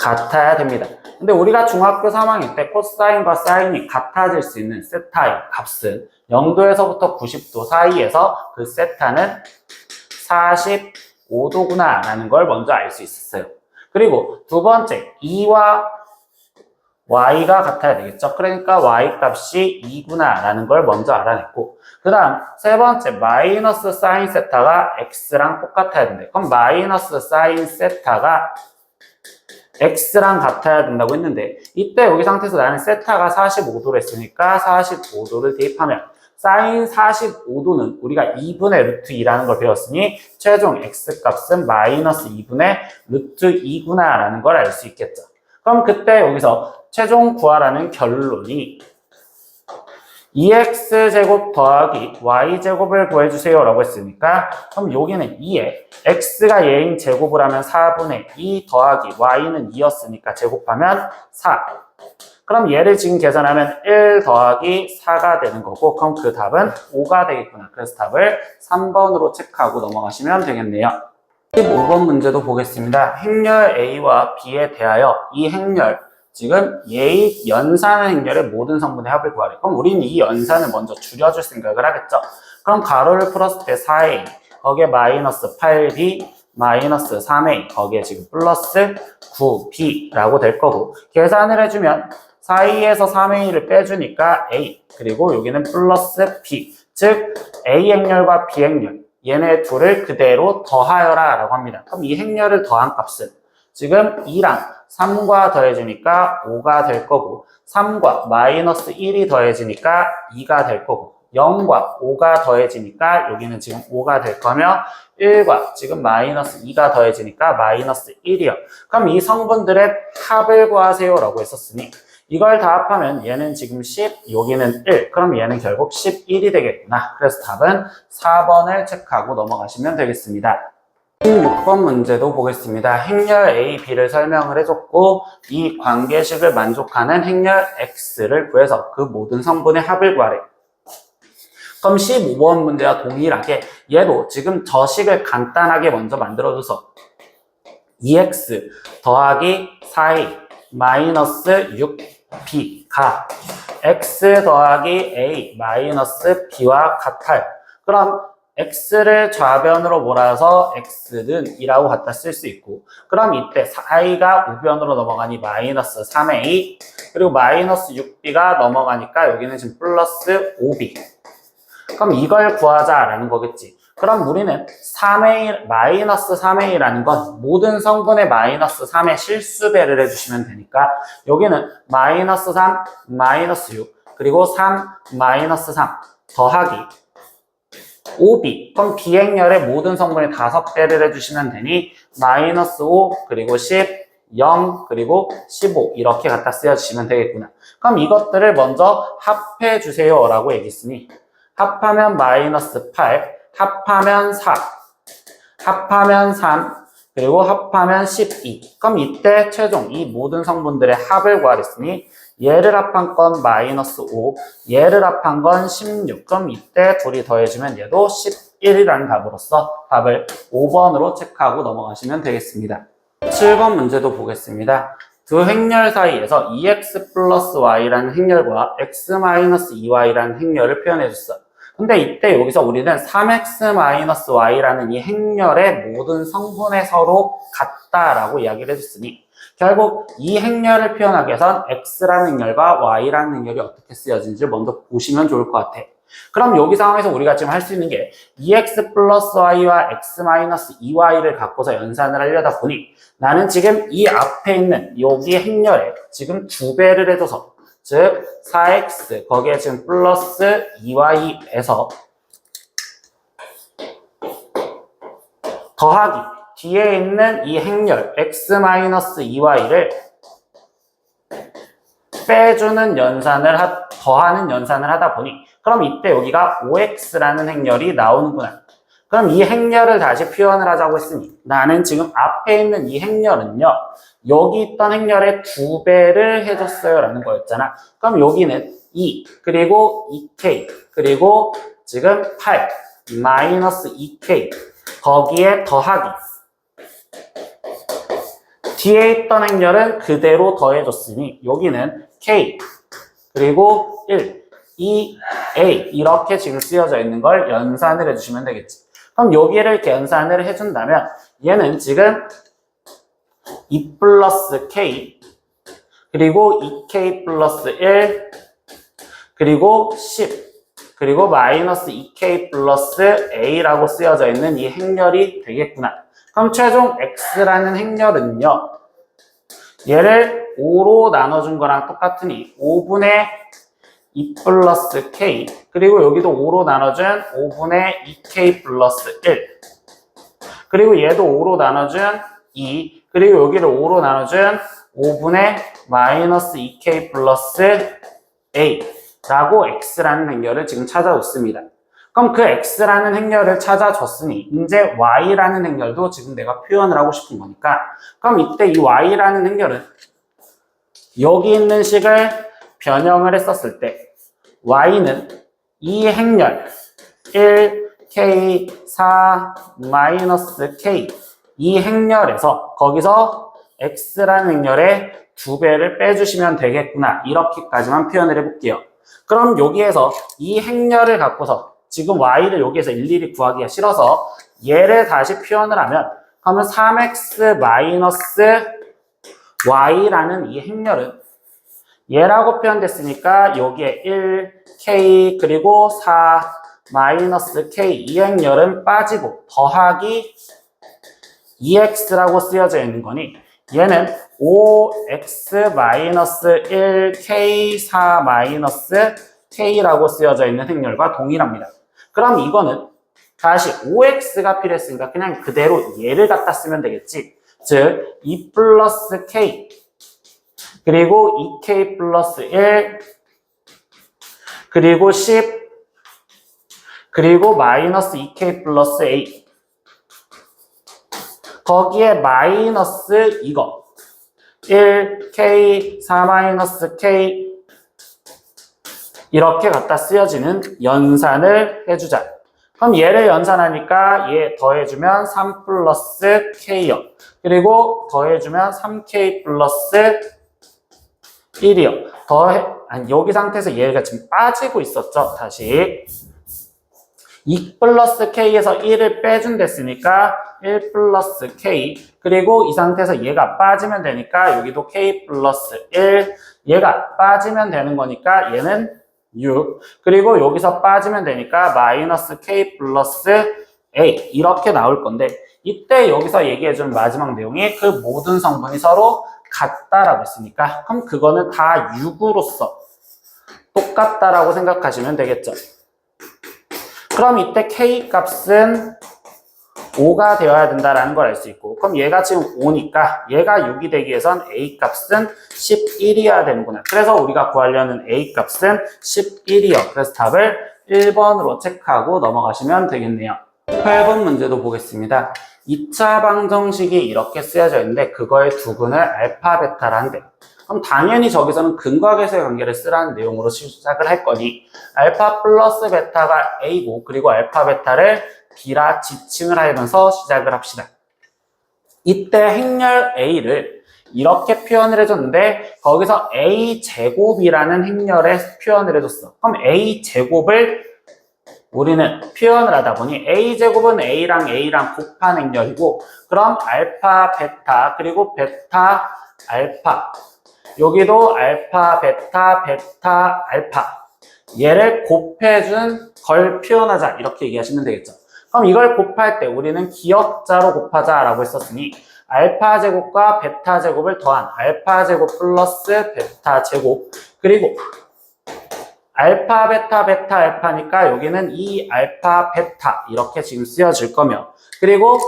Speaker 1: 같아야 됩니다. 근데 우리가 중학교 3학년 때 코사인과 사인이 같아질 수 있는 세타의 값은 0도에서부터 90도 사이에서 그 세타는 45도구나 라는 걸 먼저 알 수 있었어요. 그리고 두 번째 2와 y가 같아야 되겠죠. 그러니까 y 값이 2구나 라는 걸 먼저 알아냈고 그 다음 세 번째 마이너스 사인 세타가 x랑 똑같아야 된대. 그럼 마이너스 사인 세타가 x랑 같아야 된다고 했는데 이때 여기 상태에서 나는 세타가 45도를 했으니까 45도를 대입하면 사인 45도는 우리가 2분의 루트 2라는 걸 배웠으니 최종 x값은 마이너스 2분의 루트 2구나 라는 걸 알 수 있겠죠. 그럼 그때 여기서 최종 구하라는 결론이 2x제곱 더하기 y제곱을 구해주세요 라고 했으니까 그럼 여기는 2에 x가 얘인 제곱을 하면 4분의 2 더하기 y는 2였으니까 제곱하면 4 그럼 얘를 지금 계산하면 1 더하기 4가 되는 거고 그럼 그 답은 5가 되겠구나. 그래서 답을 3번으로 체크하고 넘어가시면 되겠네요. 15번 문제도 보겠습니다. 행렬 A와 B에 대하여 이 행렬 지금 얘의 연산한 행렬의 모든 성분의 합을 구하래. 그럼 우리는 이 연산을 먼저 줄여줄 생각을 하겠죠. 그럼 가로를 풀었을 때 4a 거기에 마이너스 8b 마이너스 3a 거기에 지금 플러스 9b라고 될 거고 계산을 해주면 4a에서 3a를 빼주니까 a 그리고 여기는 플러스 b 즉 a 행렬과 b 행렬 얘네 둘을 그대로 더하여라 라고 합니다. 그럼 이 행렬을 더한 값은 지금 2랑 3과 더해지니까 5가 될 거고 3과 마이너스 1이 더해지니까 2가 될 거고 0과 5가 더해지니까 여기는 지금 5가 될 거며 1과 지금 마이너스 2가 더해지니까 마이너스 1이요. 그럼 이 성분들의 합을 구하세요 라고 했었으니 이걸 다 합하면 얘는 지금 10, 여기는 1. 그럼 얘는 결국 11이 되겠구나. 그래서 답은 4번을 체크하고 넘어가시면 되겠습니다. 16번 문제도 보겠습니다. 행렬 A, B를 설명을 해줬고 이 관계식을 만족하는 행렬 X를 구해서 그 모든 성분의 합을 구하래. 그럼 15번 문제와 동일하게 얘도 지금 저식을 간단하게 먼저 만들어줘서 2x 더하기 4a 마이너스 6b가 x 더하기 a 마이너스 b와 같아요. 그럼 x를 좌변으로 몰아서 x는 2라고 갖다 쓸 수 있고 그럼 이때 4a가 우변으로 넘어가니 마이너스 3a 그리고 마이너스 6b가 넘어가니까 여기는 지금 플러스 5b 그럼 이걸 구하자라는 거겠지. 그럼 우리는 3a, 마이너스 3a라는 건 모든 성분의 마이너스 3의 실수배를 해주시면 되니까 여기는 마이너스 3, 마이너스 6, 그리고 3, 마이너스 3 더하기 5b. 그럼 비행열의 모든 성분의 5배를 해주시면 되니 마이너스 5, 그리고 10, 0, 그리고 15 이렇게 갖다 쓰여주시면 되겠구나. 그럼 이것들을 먼저 합해 주세요 라고 얘기했으니 합하면 마이너스 8, 합하면 4, 합하면 3, 그리고 합하면 12. 그럼 이때 최종 이 모든 성분들의 합을 구하랬으니 얘를 합한 건 마이너스 5, 얘를 합한 건 16. 그럼 이때 둘이 더해주면 얘도 11이라는 답으로서 답을 5번으로 체크하고 넘어가시면 되겠습니다. 7번 문제도 보겠습니다. 두 행렬 사이에서 2x 플러스 y라는 행렬과 x 마이너스 2y라는 행렬을 표현해 줬어요. 근데 이때 여기서 우리는 3x 마이너스 y라는 이 행렬의 모든 성분의 서로 같다라고 이야기를 해줬으니 결국 이 행렬을 표현하기 위해선 x라는 행렬과 y라는 행렬이 어떻게 쓰여지는지 먼저 보시면 좋을 것 같아. 그럼 여기 상황에서 우리가 지금 할 수 있는 게 2x 플러스 y와 x 마이너스 2y를 갖고서 연산을 하려다 보니 나는 지금 이 앞에 있는 여기 행렬에 지금 2배를 해줘서 즉 4x 거기에 지금 플러스 2y에서 더하기 뒤에 있는 이 행렬 x 마이너스 2y를 빼주는 연산을 더하는 연산을 하다 보니 그럼 이때 여기가 5x라는 행렬이 나오는구나. 그럼 이 행렬을 다시 표현을 하자고 했으니 나는 지금 앞에 있는 이 행렬은요 여기 있던 행렬의 2배를 해줬어요 라는 거였잖아. 그럼 여기는 2 그리고 2k 그리고 지금 8 마이너스 2k 거기에 더하기 뒤에 있던 행렬은 그대로 더해줬으니 여기는 k 그리고 1 2a 이렇게 지금 쓰여져 있는 걸 연산을 해주시면 되겠지. 그럼 여기를 이렇게 연산을 해준다면 얘는 지금 2 플러스 k 그리고 2k 플러스 1 그리고 10 그리고 마이너스 2k 플러스 a라고 쓰여져 있는 이 행렬이 되겠구나. 그럼 최종 x라는 행렬은요 얘를 5로 나눠준 거랑 똑같으니 5분의 2 플러스 k 그리고 여기도 5로 나눠준 5분의 2k 플러스 1 그리고 얘도 5로 나눠준 2 그리고 여기를 5로 나눠준 5분의 마이너스 2k 플러스 a 라고 x라는 행렬을 지금 찾아줬습니다. 그럼 그 x라는 행렬을 찾아줬으니 이제 y라는 행렬도 지금 내가 표현을 하고 싶은 거니까 그럼 이때 이 y라는 행렬은 여기 있는 식을 변형을 했었을 때 y는 이 행렬 1k 4 마이너스 k 이 행렬에서 거기서 x라는 행렬의 2배를 빼주시면 되겠구나 이렇게까지만 표현을 해볼게요. 그럼 여기에서 이 행렬을 갖고서 지금 y를 여기에서 일일이 구하기가 싫어서 얘를 다시 표현을 하면 그러면 3x 마이너스 y라는 이 행렬은 얘라고 표현됐으니까 여기에 1k 그리고 4 마이너스 k 이 행렬은 빠지고 더하기 2x라고 쓰여져 있는 거니 얘는 5x 마이너스 1k 4 마이너스 k라고 쓰여져 있는 행렬과 동일합니다. 그럼 이거는 다시 5x가 필요했으니까 그냥 그대로 얘를 갖다 쓰면 되겠지. 즉 2 플러스 k 그리고 2k 플러스 1 그리고 10 그리고 마이너스 2k 플러스 a 거기에 마이너스 이거 1k 4 마이너스 k 이렇게 갖다 쓰여지는 연산을 해주자. 그럼 얘를 연산하니까 얘 더해주면 3 플러스 k요. 그리고 더해주면 3k 플러스 1이요. 여기 상태에서 얘가 지금 빠지고 있었죠. 다시 2 플러스 k에서 1을 빼준댔으니까 1 플러스 k 그리고 이 상태에서 얘가 빠지면 되니까 여기도 k 플러스 1 얘가 빠지면 되는 거니까 얘는 6 그리고 여기서 빠지면 되니까 마이너스 k 플러스 A 이렇게 나올 건데 이때 여기서 얘기해준 마지막 내용이 그 모든 성분이 서로 같다라고 했으니까 그럼 그거는 다 6으로서 똑같다라고 생각하시면 되겠죠. 그럼 이때 K 값은 5가 되어야 된다라는 걸 알 수 있고 그럼 얘가 지금 5니까 얘가 6이 되기 위해선 A 값은 11이어야 되는구나. 그래서 우리가 구하려는 A 값은 11이요. 그래서 답을 1번으로 체크하고 넘어가시면 되겠네요. 8번 문제도 보겠습니다. 2차 방정식이 이렇게 쓰여져 있는데 그거의 두근을 알파, 베타라 한대. 그럼 당연히 저기서는 근과 계수의 관계를 쓰라는 내용으로 시작을 할 거니 알파 플러스 베타가 A고 그리고 알파, 베타를 B라 지칭을 하면서 시작을 합시다. 이때 행렬 A를 이렇게 표현을 해줬는데 거기서 A제곱이라는 행렬에 표현을 해줬어. 그럼 A제곱을 우리는 표현을 하다 보니 A제곱은 A랑 곱한 행렬이고 그럼 알파, 베타, 그리고 베타, 알파 여기도 알파, 베타, 베타, 알파 얘를 곱해준 걸 표현하자 이렇게 얘기하시면 되겠죠. 그럼 이걸 곱할 때 우리는 기역자로 곱하자 라고 했었으니 알파 제곱과 베타 제곱을 더한 알파 제곱 플러스 베타 제곱 그리고 알파, 베타, 베타, 알파니까 여기는 이 알파, 베타 이렇게 지금 쓰여질 거며 그리고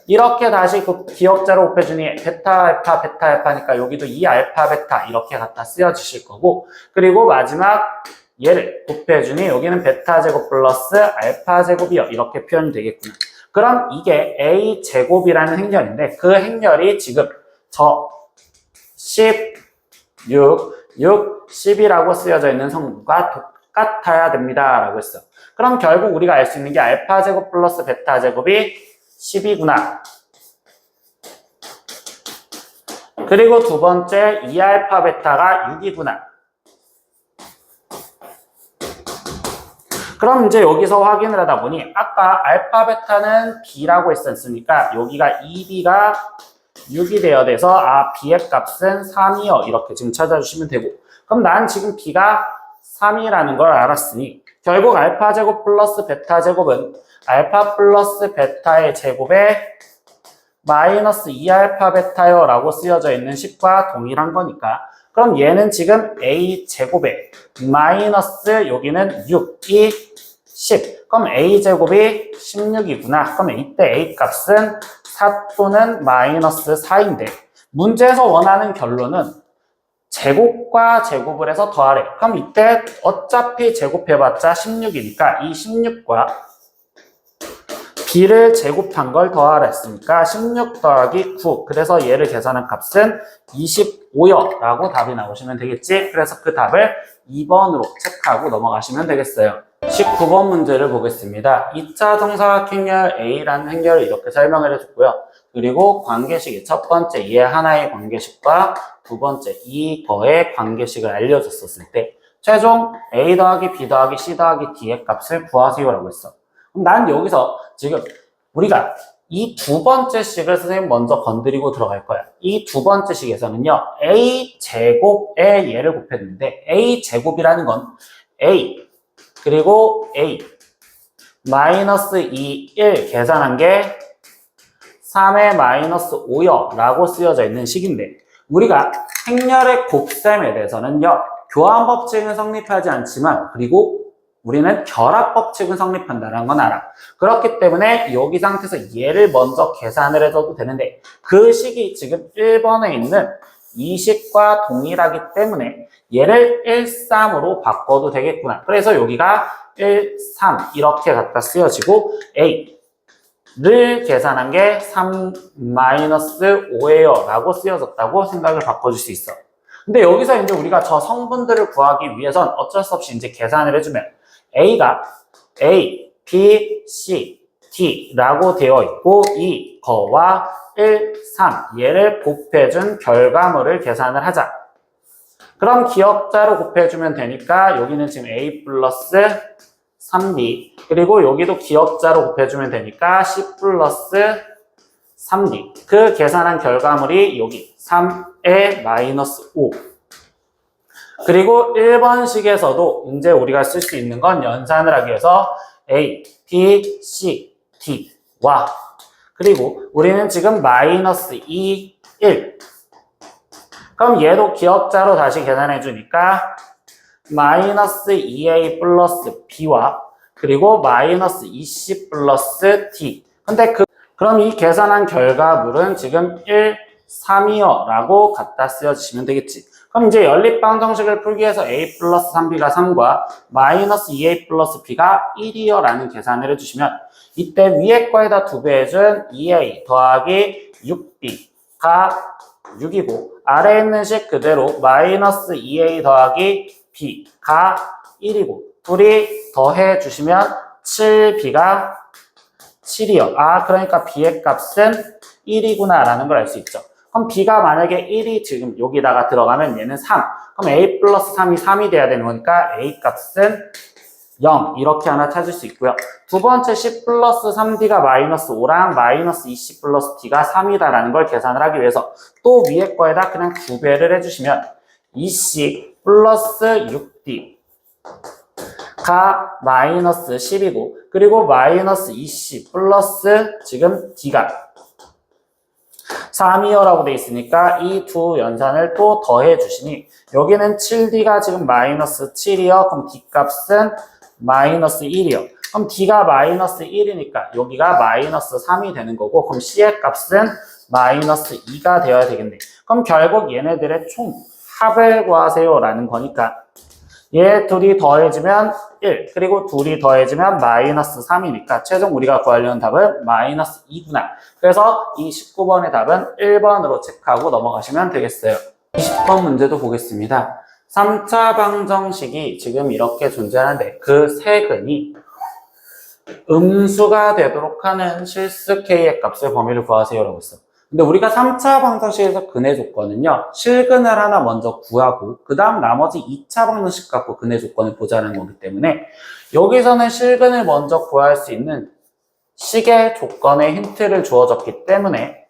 Speaker 1: 이렇게 다시 기역자로 곱해주니 베타, 알파, 베타, 알파니까 여기도 이 알파, 베타 이렇게 갖다 쓰여주실 거고 그리고 마지막 얘를 곱해주니 여기는 베타 제곱 플러스 알파 제곱이요 이렇게 표현이 되겠구나. 그럼 이게 A 제곱이라는 행렬인데 그 행렬이 지금 저 10, 6, 10이라고 쓰여져 있는 성분과 똑같아야 됩니다 라고 했어. 그럼 결국 우리가 알 수 있는 게 알파 제곱 플러스 베타 제곱이 10이구나. 그리고 두 번째 2알파 베타가 6이구나. 그럼 이제 여기서 확인을 하다 보니 아까 알파 베타는 B라고 했었으니까 여기가 2B가 6이 되어야 돼서 B의 값은 3이요 이렇게 지금 찾아주시면 되고 그럼 난 지금 B가 3이라는 걸 알았으니 결국 알파 제곱 플러스 베타 제곱은 알파 플러스 베타의 제곱에 마이너스 2알파 베타요 라고 쓰여져 있는 식과 동일한 거니까 그럼 얘는 지금 A 제곱에 마이너스 여기는 6, 2, 10 그럼 A 제곱이 16이구나. 그럼 이때 A 값은 4 또는 마이너스 4인데 문제에서 원하는 결론은 제곱과 제곱을 해서 더하래. 그럼 이때 어차피 제곱해봤자 16이니까 이 16과 B를 제곱한 걸 더하라 했으니까 16 더하기 9 그래서 얘를 계산한 값은 25요 라고 답이 나오시면 되겠지. 그래서 그 답을 2번으로 체크하고 넘어가시면 되겠어요. 19번 문제를 보겠습니다. 2차 정사각행렬 A라는 행렬을 이렇게 설명을 해줬고요. 그리고 관계식이 첫 번째 얘 하나의 관계식과 두 번째 이거의 관계식을 알려줬었을 때 최종 A 더하기 B 더하기 C 더하기 D의 값을 구하세요 라고 했어. 그럼 난 여기서 지금 우리가 이 두 번째 식을 선생님 먼저 건드리고 들어갈 거야. 이 두 번째 식에서는요. A 제곱에 얘를 곱했는데 A 제곱이라는 건 A 그리고 A 마이너스 2, 1 계산한 게 3의 마이너스 5요 라고 쓰여져 있는 식인데 우리가 행렬의 곱셈에 대해서는요. 교환 법칙은 성립하지 않지만 그리고 우리는 결합 법칙은 성립한다는 건 알아. 그렇기 때문에 여기 상태에서 얘를 먼저 계산을 해줘도 되는데 그 식이 지금 1번에 있는 이 식과 동일하기 때문에 얘를 1, 3으로 바꿔도 되겠구나. 그래서 여기가 1, 3 이렇게 갖다 쓰여지고 A를 계산한 게 3 마이너스 5예요 라고 쓰여졌다고 생각을 바꿔줄 수 있어. 근데 여기서 이제 우리가 저 성분들을 구하기 위해선 어쩔 수 없이 이제 계산을 해주면 A가 A, B, C, D라고 되어 있고 이거와 1, 3 얘를 곱해준 결과물을 계산을 하자. 그럼 기역자로 곱해주면 되니까 여기는 지금 A 플러스 3B 그리고 여기도 기역자로 곱해주면 되니까 C 플러스 3D 그 계산한 결과물이 여기 3의 마이너스 5 그리고 1번식에서도 이제 우리가 쓸 수 있는 건 연산을 하기 위해서 A, B, C, D와 그리고 우리는 지금 마이너스 2, 1 그럼 얘도 기억자로 다시 계산해 주니까 마이너스 2A 플러스 B와 그리고 마이너스 2C 플러스 D 근데 그럼 이 계산한 결과물은 지금 1, 3이요 라고 갖다 쓰여주시면 되겠지. 그럼 이제 연립방정식을 풀기 위해서 A 플러스 3B가 3과 마이너스 2A 플러스 B가 1이요 라는 계산을 해주시면 이때 위에 거에다 2배 해준 2A 더하기 6B가 6이고 아래에 있는 식 그대로 마이너스 2A 더하기 B가 1이고 둘이 더해 주시면 7B가 7이요. 그러니까 B의 값은 1이구나 라는 걸 알 수 있죠. 그럼 B가 만약에 1이 지금 여기다가 들어가면 얘는 3. 그럼 A 플러스 3이 3이 돼야 되는 거니까 A 값은 0 이렇게 하나 찾을 수 있고요. 두 번째 C 플러스 3D가 마이너스 5랑 마이너스 2C 플러스 D가 3이다라는 걸 계산을 하기 위해서 또 위에 거에다 그냥 2배를 해주시면 2C 플러스 6D 가 마이너스 10이고 그리고 마이너스 2C 플러스 지금 D가 3이요라고 돼 있으니까 이 두 연산을 또 더해 주시니 여기는 7D가 지금 마이너스 7이요. 그럼 D 값은 마이너스 1이요. 그럼 D가 마이너스 1이니까 여기가 마이너스 3이 되는 거고 그럼 C의 값은 마이너스 2가 되어야 되겠네. 그럼 결국 얘네들의 총 합을 구하세요 라는 거니까 얘 둘이 더해지면 1 그리고 둘이 더해지면 마이너스 3이니까 최종 우리가 구하려는 답은 마이너스 2구나. 그래서 이 19번의 답은 1번으로 체크하고 넘어가시면 되겠어요. 20번 문제도 보겠습니다. 3차 방정식이 지금 이렇게 존재하는데 그 세근이 음수가 되도록 하는 실수 K의 값의 범위를 구하세요 라고 했어. 근데 우리가 3차 방정식에서 근해 조건은요 실근을 하나 먼저 구하고 그 다음 나머지 2차 방정식 갖고 근해 조건을 보자는 거기 때문에 여기서는 실근을 먼저 구할 수 있는 식의 조건의 힌트를 주어졌기 때문에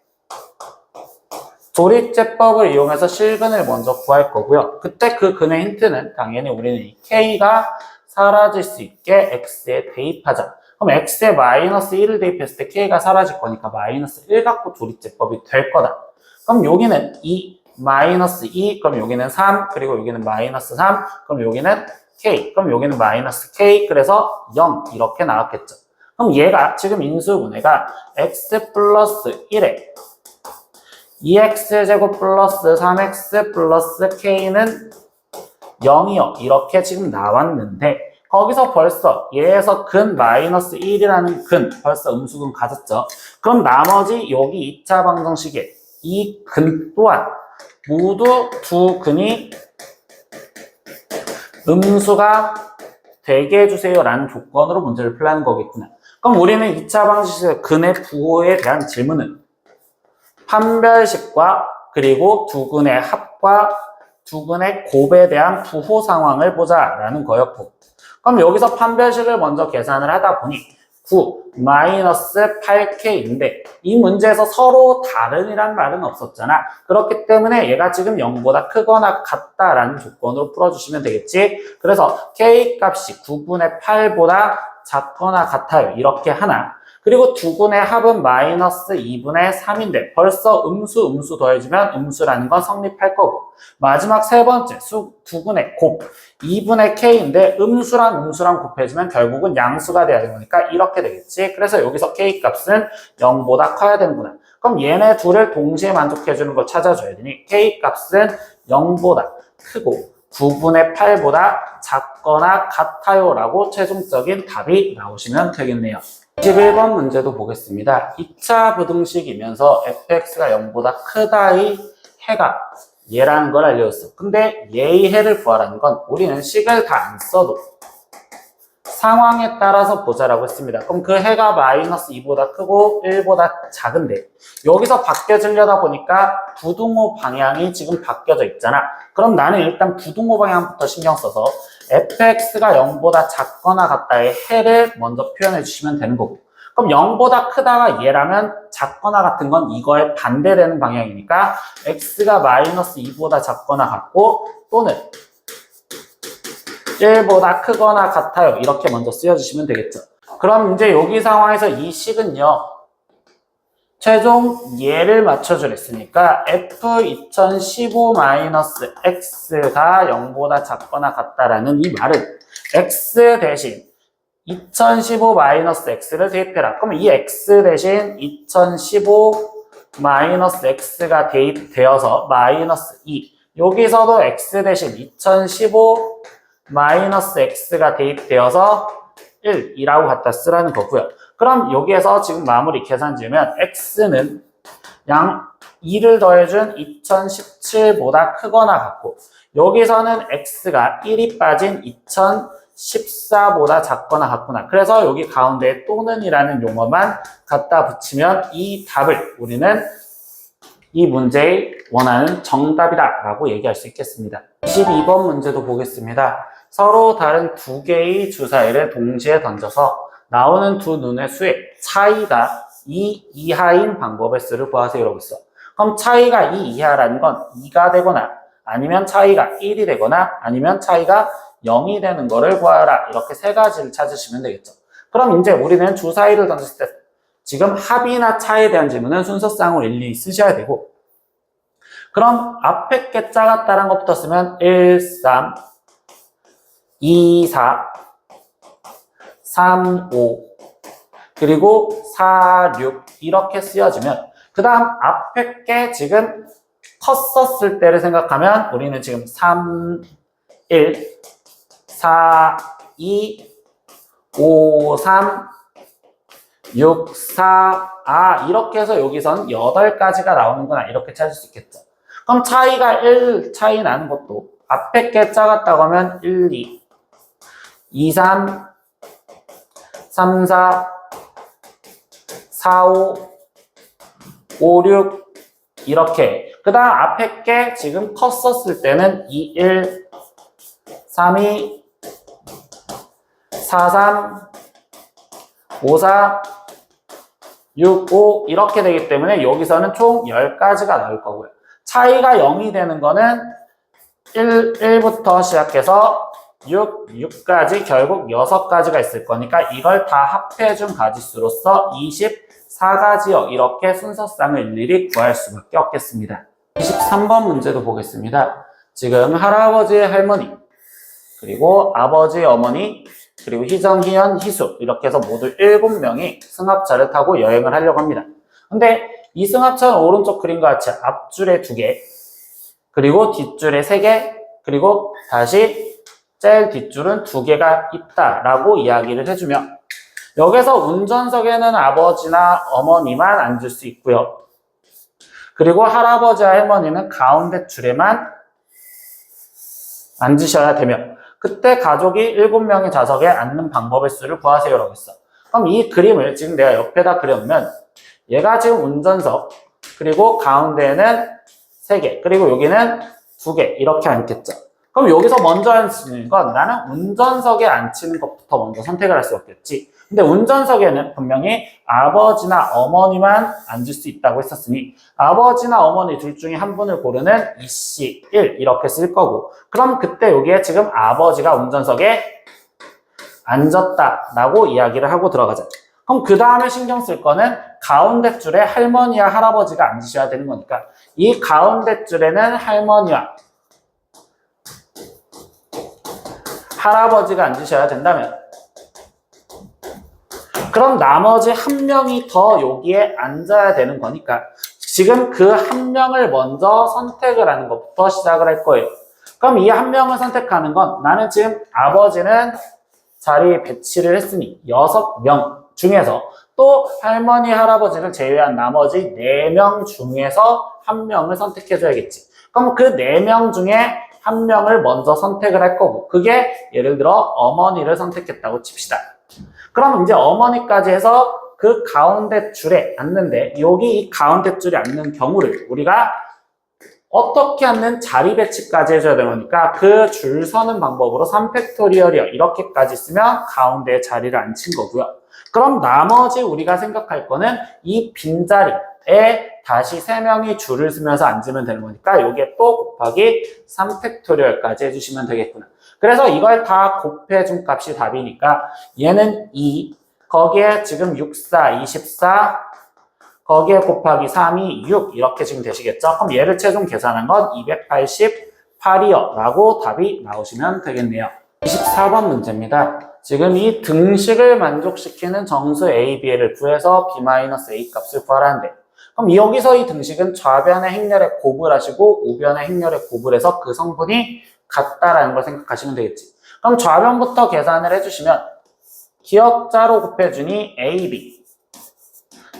Speaker 1: 조립제법을 이용해서 실근을 먼저 구할 거고요. 그때 그 근의 힌트는 당연히 우리는 이 K가 사라질 수 있게 X에 대입하자. 그럼 X에 마이너스 1을 대입했을 때 K가 사라질 거니까 마이너스 1 갖고 조립제법이 될 거다. 그럼 여기는 2, 마이너스 2, 그럼 여기는 3, 그리고 여기는 마이너스 3, 그럼 여기는 K, 그럼 여기는 마이너스 K, 그래서 0 이렇게 나왔겠죠. 그럼 얘가 지금 인수분해가 X 플러스 1에 2x제곱 플러스 3x 플러스 k는 0이요. 이렇게 지금 나왔는데 거기서 벌써 얘에서 근 마이너스 1이라는 근 벌써 음수근 가졌죠. 그럼 나머지 여기 2차 방정식에 이 근 또한 모두 두 근이 음수가 되게 해주세요 라는 조건으로 문제를 풀라는 거겠구나. 그럼 우리는 2차 방정식에서 근의 부호에 대한 질문은 판별식과 그리고 두 근의 합과 두 근의 곱에 대한 부호 상황을 보자라는 거였고 그럼 여기서 판별식을 먼저 계산을 하다 보니 9 마이너스 8K인데 이 문제에서 서로 다른이란 말은 없었잖아. 그렇기 때문에 얘가 지금 0보다 크거나 같다라는 조건으로 풀어주시면 되겠지. 그래서 K 값이 9분의 8보다 작거나 같아요. 이렇게 하나. 그리고 두 근의 합은 마이너스 2분의 3인데 벌써 음수 더해지면 음수라는 건 성립할 거고 마지막 세 번째 두 근의 곱 2분의 K인데 음수랑 곱해지면 결국은 양수가 돼야 되는 거니까 이렇게 되겠지. 그래서 여기서 K 값은 0보다 커야 되는구나. 그럼 얘네 둘을 동시에 만족해주는 걸 찾아줘야 되니 K 값은 0보다 크고 9분의 8보다 작거나 같아요 라고 최종적인 답이 나오시면 되겠네요. 21번 문제도 보겠습니다. 2차 부등식이면서 fx가 0보다 크다의 해가 얘라는 걸 알려줬어. 근데 얘의 해를 구하라는 건 우리는 식을 다 안 써도 상황에 따라서 보자라고 했습니다. 그럼 그 해가 마이너스 2보다 크고 1보다 작은데 여기서 바뀌어지려다 보니까 부등호 방향이 지금 바뀌어져 있잖아. 그럼 나는 일단 부등호 방향부터 신경 써서 fx가 0보다 작거나 같다의 해를 먼저 표현해 주시면 되는 거고 그럼 0보다 크다가 얘라면 작거나 같은 건 이거에 반대되는 방향이니까 x가 마이너스 2보다 작거나 같고 또는 1보다 크거나 같아요. 이렇게 먼저 쓰여주시면 되겠죠. 그럼 이제 여기 상황에서 이 식은요, 최종 얘를 맞춰주랬으니까 F2015-X가 0보다 작거나 같다라는 이 말은 X 대신 2015-X를 대입해라. 그러면 이 X 대신 2015-X가 대입되어서 마이너스 2. 여기서도 X 대신 2015-X가 대입되어서 1이라고 갖다 쓰라는 거고요. 그럼 여기에서 지금 마무리 계산 지으면 X는 양 2를 더해준 2017보다 크거나 같고, 여기서는 X가 1이 빠진 2014보다 작거나 같구나. 그래서 여기 가운데 또는이라는 용어만 갖다 붙이면 이 답을 우리는 이 문제의 원하는 정답이다 라고 얘기할 수 있겠습니다. 22번 문제도 보겠습니다. 서로 다른 두 개의 주사위를 동시에 던져서 나오는 두 눈의 수의 차이가 2 이하인 방법의 수를 구하세요라고 있어. 그럼 차이가 2 이하라는 건 2가 되거나 아니면 차이가 1이 되거나 아니면 차이가 0이 되는 거를 구하라. 이렇게 세 가지를 찾으시면 되겠죠. 그럼 이제 우리는 주사위를 던졌을 때 지금 합이나 차에 대한 질문은 순서상으로 일일이 쓰셔야 되고, 그럼 앞에 게 작았다는 것부터 쓰면 1, 3, 2, 4, 3, 5, 그리고 4, 6 이렇게 쓰여지면 그 다음 앞에 게 지금 컸었을 때를 생각하면 우리는 지금 3, 1, 4, 2, 5, 3, 6, 4, 이렇게 해서 여기선 8가지가 나오는구나 이렇게 찾을 수 있겠죠. 그럼 차이가 1 차이 나는 것도 앞에 게 작았다고 하면 1, 2, 2, 3, 3, 4, 4, 5, 5, 6 이렇게. 그 다음 앞에 게 지금 컸었을 때는 2, 1, 3, 2, 4, 3, 5, 4, 6, 5 이렇게 되기 때문에 여기서는 총 10가지가 나올 거고요. 차이가 0이 되는 거는 1부터 시작해서 6까지 결국 6가지가 있을 거니까 이걸 다 합해준 가지수로서 24가지요. 이렇게 순서상을 일일이 구할 수밖에 없겠습니다. 23번 문제도 보겠습니다. 지금 할아버지의 할머니, 그리고 아버지의 어머니, 그리고 희정, 희연, 희수 이렇게 해서 모두 7명이 승합차를 타고 여행을 하려고 합니다. 근데 이 승합차는 오른쪽 그림과 같이 앞줄에 2개, 그리고 뒷줄에 3개, 그리고 다시 제일 뒷줄은 2개가 있다라고 이야기를 해주며, 여기서 운전석에는 아버지나 어머니만 앉을 수 있고요. 그리고 할아버지와 할머니는 가운데 줄에만 앉으셔야 되며, 그때 가족이 7명의 좌석에 앉는 방법의 수를 구하세요라고 했어. 그럼 이 그림을 지금 내가 옆에다 그려놓으면 얘가 지금 운전석, 그리고 가운데에는 3개, 그리고 여기는 2개 이렇게 앉겠죠. 그럼 여기서 먼저 앉히는 건 나는 운전석에 앉히는 것부터 먼저 선택을 할 수 없겠지. 근데 운전석에는 분명히 아버지나 어머니만 앉을 수 있다고 했었으니 아버지나 어머니 둘 중에 한 분을 고르는 이씨 1 이렇게 쓸 거고, 그럼 그때 여기에 지금 아버지가 운전석에 앉았다라고 이야기를 하고 들어가자. 그럼 그 다음에 신경 쓸 거는 가운데 줄에 할머니와 할아버지가 앉으셔야 되는 거니까 이 가운데 줄에는 할머니와 할아버지가 앉으셔야 된다면, 그럼 나머지 한 명이 더 여기에 앉아야 되는 거니까 지금 그 한 명을 먼저 선택을 하는 것부터 시작을 할 거예요. 그럼 이 한 명을 선택하는 건 나는 지금 아버지는 자리 배치를 했으니 6명 중에서 또 할머니, 할아버지를 제외한 나머지 4명 중에서 한 명을 선택해줘야겠지. 그럼 그 4명 중에 한 명을 먼저 선택을 할 거고, 그게 예를 들어 어머니를 선택했다고 칩시다. 그럼 이제 어머니까지 해서 그 가운데 줄에 앉는데, 여기 이 가운데 줄에 앉는 경우를 우리가 어떻게 앉는 자리 배치까지 해줘야 되니까 그 줄 서는 방법으로 3팩토리얼이요 이렇게까지 쓰면 가운데에 자리를 앉힌 거고요. 그럼 나머지 우리가 생각할 거는 이 빈자리에 다시 3명이 줄을 서면서 앉으면 되는 거니까 여기에 또 곱하기 3팩토리얼까지 해주시면 되겠구나. 그래서 이걸 다 곱해준 값이 답이니까 얘는 2, 거기에 지금 6, 4, 24, 거기에 곱하기 3이 6 이렇게 지금 되시겠죠? 그럼 얘를 최종 계산한 건 288이요 라고 답이 나오시면 되겠네요. 24번 문제입니다. 지금 이 등식을 만족시키는 정수 A, B를 구해서 B-A 값을 구하라는데, 그럼 여기서 이 등식은 좌변의 행렬에 곱을 하시고 우변의 행렬에 곱을 해서 그 성분이 같다라는 걸 생각하시면 되겠지. 그럼 좌변부터 계산을 해주시면 기역자로 곱해주니 AB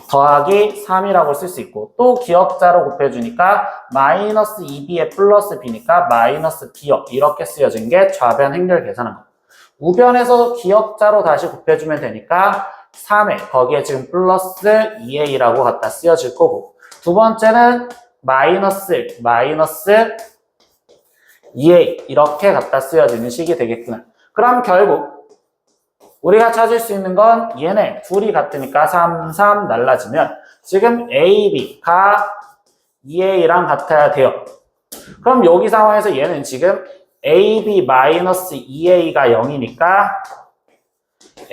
Speaker 1: 더하기 3이라고 쓸 수 있고, 또 기역자로 곱해주니까 마이너스 2B에 플러스 B니까 마이너스 B요 이렇게 쓰여진 게 좌변 행렬 계산한 거. 우변에서 기역자로 다시 곱해주면 되니까 3에 거기에 지금 플러스 2A라고 갖다 쓰여질 거고, 두 번째는 마이너스 2A 이렇게 갖다 쓰여지는 식이 되겠구나. 그럼 결국 우리가 찾을 수 있는 건 얘네 둘이 같으니까 3, 3 날라지면 지금 A, B가 2A랑 같아야 돼요. 그럼 여기 상황에서 얘는 지금 AB 마이너스 2A가 0이니까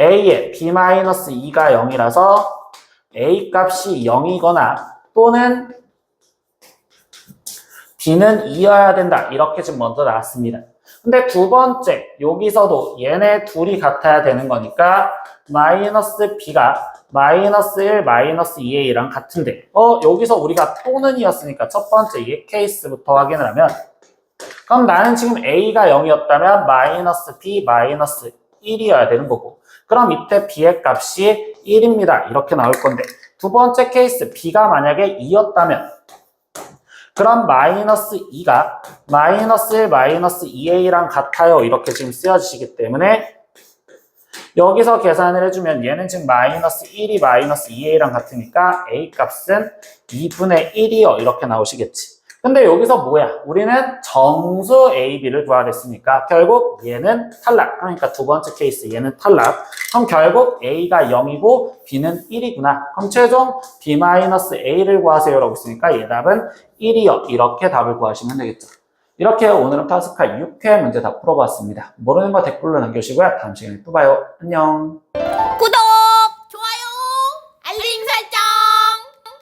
Speaker 1: A에 B-2가 0이라서 A 값이 0이거나 또는 B는 2여야 된다. 이렇게 지금 먼저 나왔습니다. 근데 두 번째, 여기서도 얘네 둘이 같아야 되는 거니까 마이너스 B가 마이너스 1, 마이너스 2A랑 같은데 여기서 우리가 또는 이었으니까 첫 번째 이 케이스부터 확인을 하면, 그럼 나는 지금 A가 0이었다면 마이너스 B, 마이너스 1이어야 되는 거고, 그럼 밑에 B의 값이 1입니다. 이렇게 나올 건데, 두 번째 케이스 B가 만약에 2였다면 그럼 마이너스 2가 마이너스 1, 마이너스 2A랑 같아요. 이렇게 지금 쓰여지시기 때문에 여기서 계산을 해주면 얘는 지금 마이너스 1이 마이너스 2A랑 같으니까 A 값은 2분의 1이요. 이렇게 나오시겠지. 근데 여기서 뭐야? 우리는 정수 A, B를 구하려 했으니까 결국 얘는 탈락. 그러니까 두 번째 케이스 얘는 탈락. 그럼 결국 A가 0이고 B는 1이구나. 그럼 최종 B-A를 구하세요라고 했으니까 얘 답은 1이요. 이렇게 답을 구하시면 되겠죠. 이렇게 오늘은 파스칼 6회 문제 다 풀어봤습니다. 모르는 거 댓글로 남겨주시고요. 다음 시간에 또 봐요. 안녕.